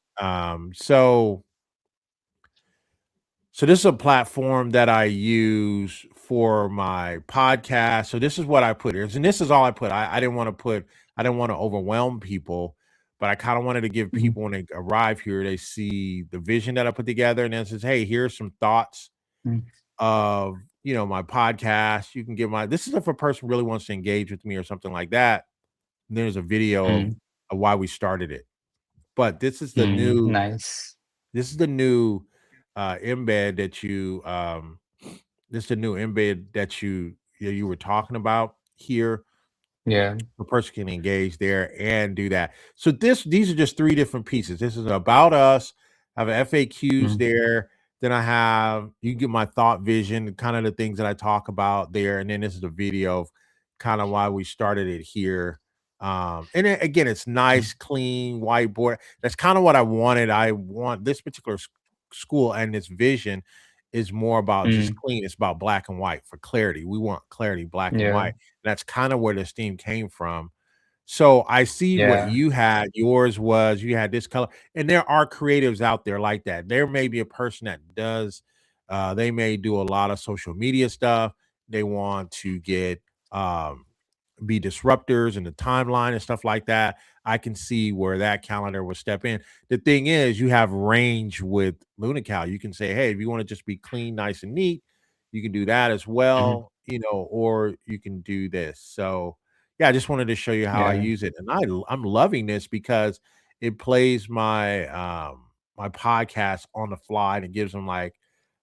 So this is a platform that I use for my podcast. So this is what I put here. And this is all I put. I didn't want to put, I didn't want to overwhelm people, but I kind of wanted to give Mhm. people when they arrive here, they see the vision that I put together and then says, hey, here's some thoughts Mhm. of, my podcast. You can give this is if a person really wants to engage with me or something like that. And there's a video Mhm. of why we started it. But Nice. this is the new embed that this is the new embed that you were talking about here. Yeah. A person can engage there and do that. So these are just three different pieces. This is about us. I have FAQs Mhm. there. Then I have you get my thought vision, kind of the things that I talk about there, and then this is a video of kind of why we started it here. Again, it's Mhm. nice, clean whiteboard. That's kind of what I wanted. I want this particular school and this vision is more about just Mhm. clean. It's about black and white for clarity. We want clarity, black and Yeah. white. That's kind of where this theme came from. So I see what Yeah. you had. Yours was you had this color, and there are creatives out there like that. There may be a person that does. They may do a lot of social media stuff. They want to get be disruptors in the timeline and stuff like that. I can see where that calendar will step in. The thing is, you have range with Lunical. You can say, hey, if you want to just be clean, nice, and neat, you can do that as Mhm. well, or you can do this. So, yeah, I just wanted to show you how I Yeah. use it, and I'm loving this because it plays my podcast on the fly and it gives them like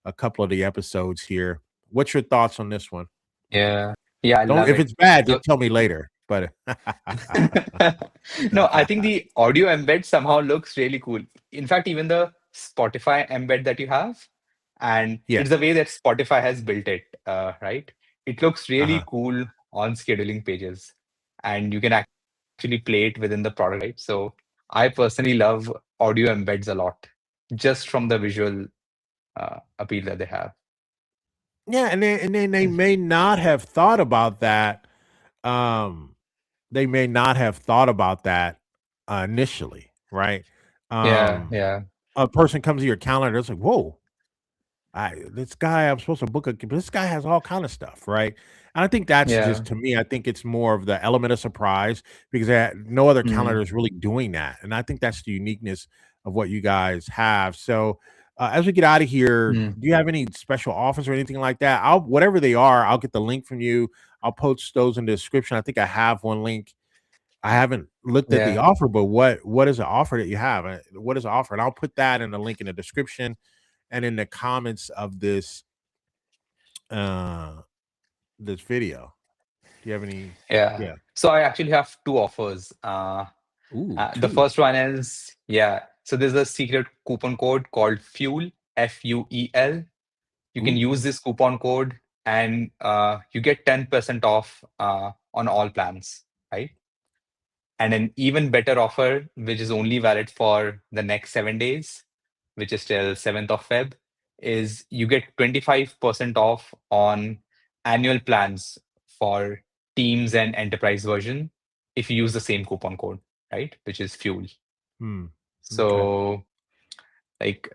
a couple of the episodes here. What's your thoughts on this one? Yeah. Yeah, I Don't love if it. it's bad, So just tell me later. But no, I think the audio embed somehow looks really cool. In fact, even the Spotify embed that you have, and yeah, it's the way that Spotify has built it, right? It looks really uh-huh. cool on scheduling pages, and you can actually play it within the product, right? So I personally love audio embeds a lot, just from the visual appeal that they have. Yeah, and then they may not have thought about that. Um, they may not have thought about that initially, right? Yeah, Um, yeah, a person comes to your calendar, it's like, whoa, this guy I'm supposed to book this guy has all kind of stuff, right? And I think that's yeah. just to me, I think it's more of the element of surprise because no other Mm, calendar is really doing that. And I think that's the uniqueness of what you guys have. So as we get out of here, mm, do you have any special offers or anything like that? I'll whatever they are, I'll get the link from you. I'll post those in the description. I think I have one link. I haven't looked at the yeah. offer, but what is the offer that you have? What is the offer? And I'll put that in the link in the description and in the comments of uh this video. Do you have any? Yeah. Yeah. So I actually have two offers. Ooh, The 2. first one is, yeah. So there's a secret coupon code called FUEL, FUEL. You can Ooh. use this coupon code and you get 10% off on all plans, right? And an even better offer, which is only valid for the next 7 days, which is till 7th of Feb, is you get 25% off on annual plans for Teams and Enterprise version if you use the same coupon code, right? Which is Fuel. Hmm. Okay. So, like,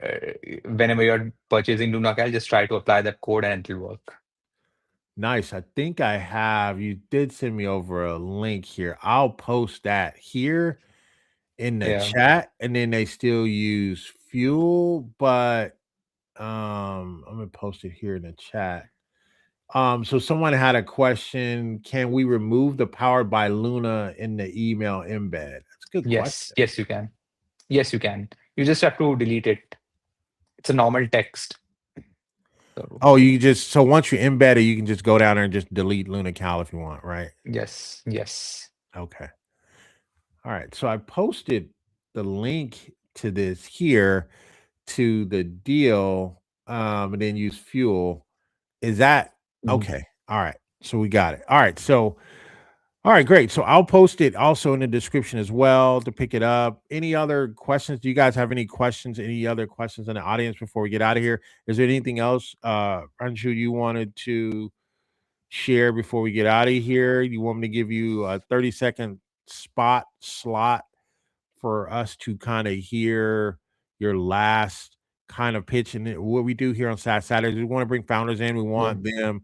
whenever you're purchasing Lunacal, just try to apply that code and it'll work. Nice. I think I have. You did send me over a link here. I'll post that here in the Yeah. chat, and then they still use fuel, but I'm gonna post it here in the chat. So someone had a question: can we remove the powered by Luna in the email embed? That's a good Yes. question. Yes, you can. Yes, you can. You just have to delete it. It's a normal text. So Oh, you just so once you're embedded, you can just go down there and just delete LunaCal if you want, right? yes, yes. Okay. All right. So I posted the link to this here to the deal, and then use fuel. Is that Mhm, okay? All right. So we got it. All right. So all right, great. So I'll post it also in the description as well to pick it up. Any other questions? Do you guys have any questions? Any other questions in the audience before we get out of here? Is there anything else, Anshu, you wanted to share before we get out of here? You want me to give you a 30-second slot for us to kind of hear your last kind of pitch? And what we do here on Saturdays, we want to bring founders in. We yeah. want them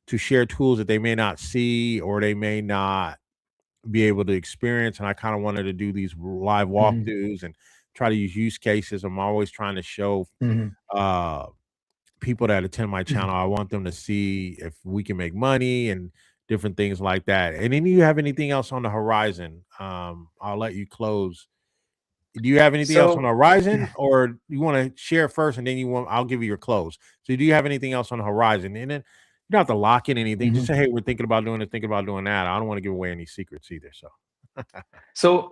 to share tools that they may not see or they may not be able to experience. And I kind of wanted to do these live Mhm, walkthroughs and try to use cases. I'm always trying to show mhm, uh people that attend my mhm. channel, I want them to see if we can make money and different things like that. And then you have anything else on the horizon? I'll let you close. Do you have anything else on the So horizon, or you want to share first and then I'll give you your close. So do you have anything else on the horizon? And then you don't have to lock in anything. Just mhm. say, hey, we're thinking about doing it, thinking about doing that. I don't want to give away any secrets either. So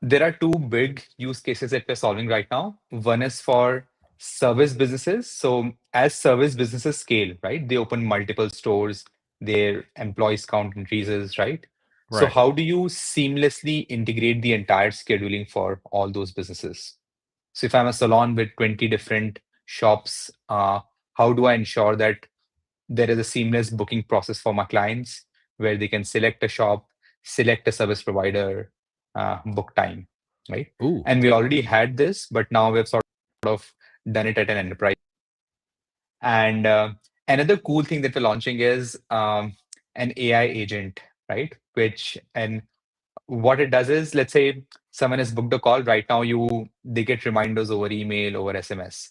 There are two big use cases that we're solving right now. One is for service businesses. So as service businesses scale, right, they open multiple stores, their employees count increases, right? So right. how do you seamlessly integrate the entire scheduling for all those businesses? So if I'm a salon with 20 different shops, how do I ensure that there is a seamless booking process for my clients where they can select a shop, select a service provider, book time, right? Ooh. And we already had this, but now we've sort of done it at an enterprise. And another cool thing that we're launching is an AI agent, right? Which and what it does is, let's say someone has booked a call right now, they get reminders over email, over SMS.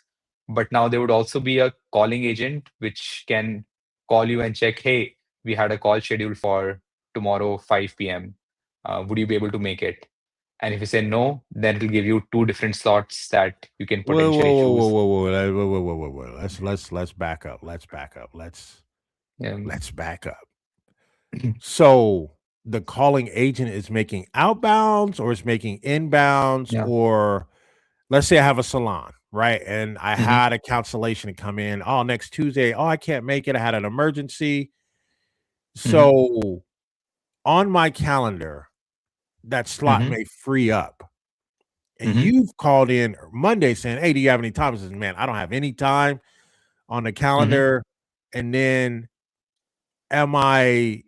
But now there would also be a calling agent which can call you and check, hey, we had a call scheduled for tomorrow 5 p.m. Would you be able to make it? And if you say no, then it'll give you two different slots that you can Whoa, whoa, potentially whoa, whoa, choose. whoa, whoa, whoa, whoa, whoa, whoa, whoa. Let's back up. Let's back up. Um, Let's back up. So the calling agent is making outbounds or it's making inbounds, yeah. or let's say I have a salon, right? And I Mhm, had a cancellation come in. Oh, next Tuesday. Oh, I can't make it. I had an emergency. mhm, So on my calendar, that slot mhm, may free up. And mhm, you've called in Monday saying, hey, do you have any time? I says, man, I don't have any time on the mhm. calendar. And then am I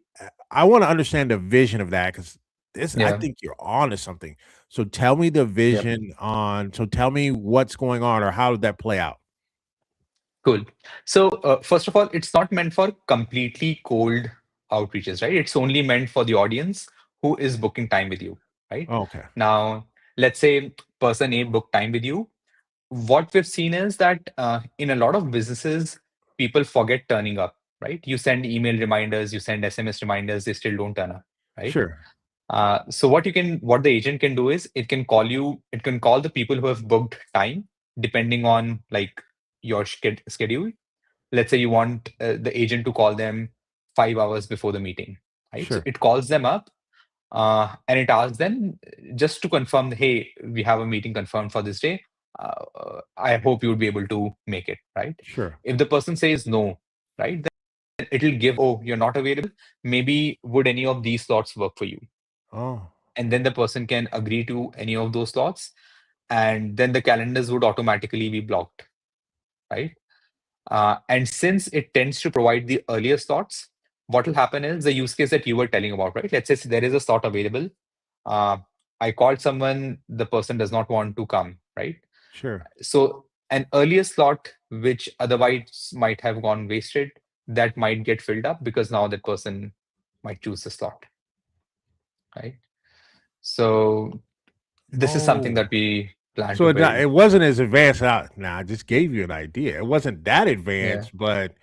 want to understand the vision of that because this I Yeah. think you're on to something. So tell me the Yep. vision on so tell me what's going on or how did that play out? Cool. First of all, it's not meant for completely cold outreaches, right? It's only meant for the audience who is booking time with you, right? Okay. Now, let's say person A booked time with you. What we've seen is that in a lot of businesses, people forget turning up, right? You send email reminders, you send SMS reminders, they still don't turn up, right? Sure. So what the agent can do is it can call the people who have booked time depending on like your schedule. Let's say you want the agent to call them 5 hours before the meeting, right? So Sure. it calls them up and it asks them just to confirm, hey, we have a meeting confirmed for this day. I hope you would be able to make it, right? Sure. If the person says no, right, then it'll give, oh, you're not available. Maybe would any of these slots work for you? Oh. And then the person can agree to any of those slots, and then the calendars would automatically be blocked, right? And since it tends to provide the earlier slots, what will happen is the use case that you were telling about, right? Let's say there is a slot available. Uh, I called someone, the person does not want to come, right? Sure. So an earlier slot, which otherwise might have gone wasted, that might get filled up because now that person might choose the slot, right? So this is something Oh. that we plan So to build. it wasn't as advanced out. Now I just gave you an idea. It wasn't that Yeah, advanced, but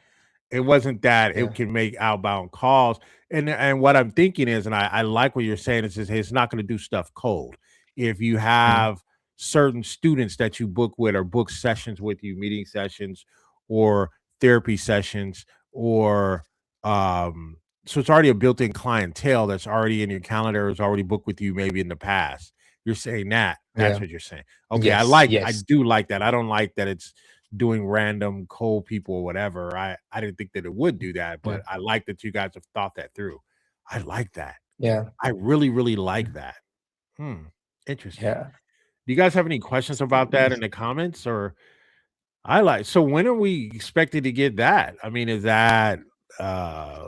it wasn't that yeah. it can make outbound calls. And what I'm thinking is, and I like what you're saying, is just, hey, it's not going to do stuff cold. If you Mhm, have certain students that you book with or book sessions with you, meeting sessions, or therapy sessions or so it's already a built-in clientele that's already in your calendar, is already booked with you maybe in the past. You're saying that. That's Yeah. what you're saying. Okay, Yes. I Yes. do like that. I don't like that it's doing random cold people or whatever. I didn't think that it would do that, Yeah. but I like that you guys have thought that through. I like that. Yeah. I really, really like that. Hmm. Interesting. Yeah. Do you guys have any questions about that in the comments? Or I like, so when are we expected to get that? I mean, is that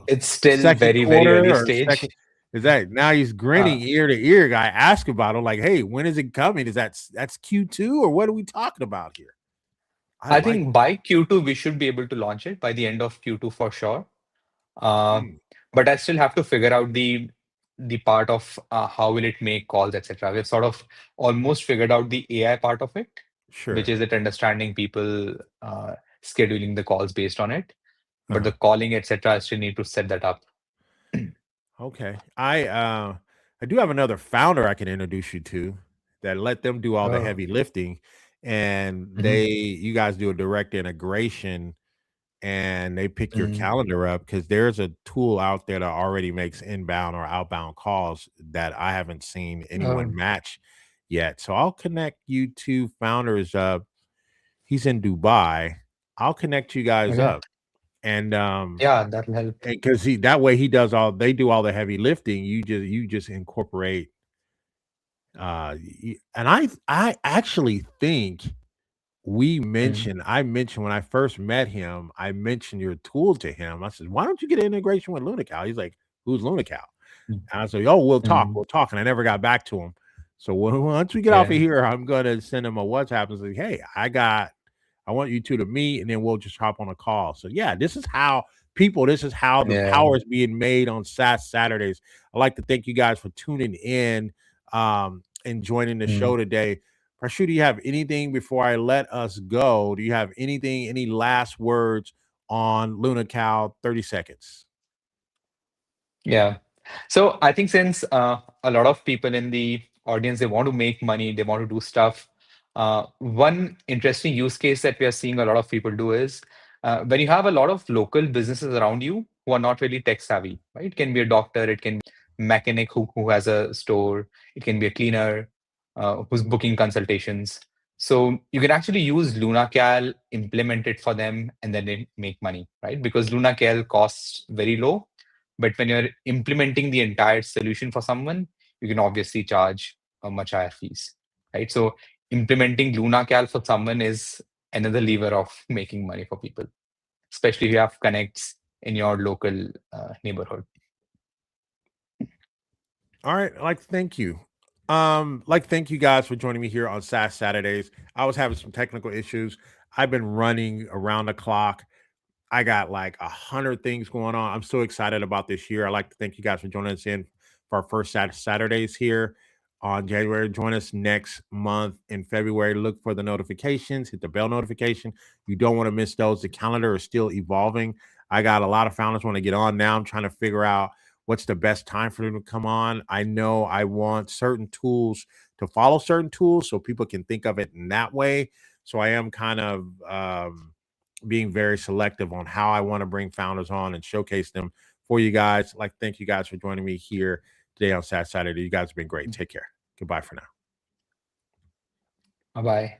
It's still second very, very quarter early or second? stage. Is that now he's Uh, grinning ear to ear? Guy ask about him like, hey, when is it coming? Is that's Q2 or what are we talking about here? I I like think by Q2 we should be able to launch it by the end of Q2 for sure. Uh, mm, but I still have to figure out the part of how will it make calls, etc. We've sort of almost figured out the AI part of it, which sure. is it understanding people, scheduling the calls based on it. But the Uh-huh. calling, etc., I still need to set that up. Okay. I do have another founder I can introduce you to that let them do all the Oh. heavy lifting, and Mhm. you guys do a direct integration and they pick your Mm. calendar up because there's a tool out there that already makes inbound or outbound calls that I haven't seen anyone Oh, match yet. So I'll connect you two founders up. He's in Dubai. I'll connect you guys okay. up. And Yeah, that'll help. because he that way he does all they do all the heavy lifting. You just incorporate and I actually think Mm. I mentioned when I first met him, I mentioned your tool to him. I said, "Why don't you get an integration with Lunical?" He's like, "Who's Lunical?" Mm. And I said, "Oh, Mm. we'll talk." And I never got back to him. So once we get off of Yeah. here, I'm gonna send him a WhatsApp and say, "Hey, I want you two to meet, and then we'll just hop on a call." So yeah, this is how people. This is how the Yeah. power is being made on SAS Saturdays. I'd like to thank you guys for tuning in and joining the Mm. show today. Prashu, do you have anything before I let us go? Do you have anything, any last words on Luna Cal? 30 seconds. Yeah. So I think since a lot of people in the audience, they want to make money, they want to do stuff. One interesting use case that we are seeing a lot of people do is when you have a lot of local businesses around you who are not really tech savvy, right? It can be a doctor, it can be a mechanic who has a store, it can be a cleaner who's booking consultations. So you can actually use LunaCal, implement it for them, and then they make money, right? Because LunaCal costs very low, but when you're implementing the entire solution for someone, you can obviously charge a much higher fees, right? So implementing LunaCal for someone is another lever of making money for people, especially if you have connects in your local neighborhood. All right, like thank you. Like thank you guys for joining me here on SAS Saturdays. I was having some technical issues. I've been running around the clock. I got like 100 things going on. I'm so excited about this year. I'd like to thank you guys for joining us in for our first Saturdays here on January. Join us next month in February. Look for the notifications, hit the bell notification. You don't want to miss those. The calendar is still evolving. I got a lot of founders want to get on now. I'm trying to figure out what's the best time for them to come on. I know I want certain tools to follow certain tools so people can think of it in that way. So I am kind of being very selective on how I want to bring founders on and showcase them for you guys. Like, thank you guys for joining me here today on Saturday. You guys have been great. Take care. Goodbye for now. Bye bye.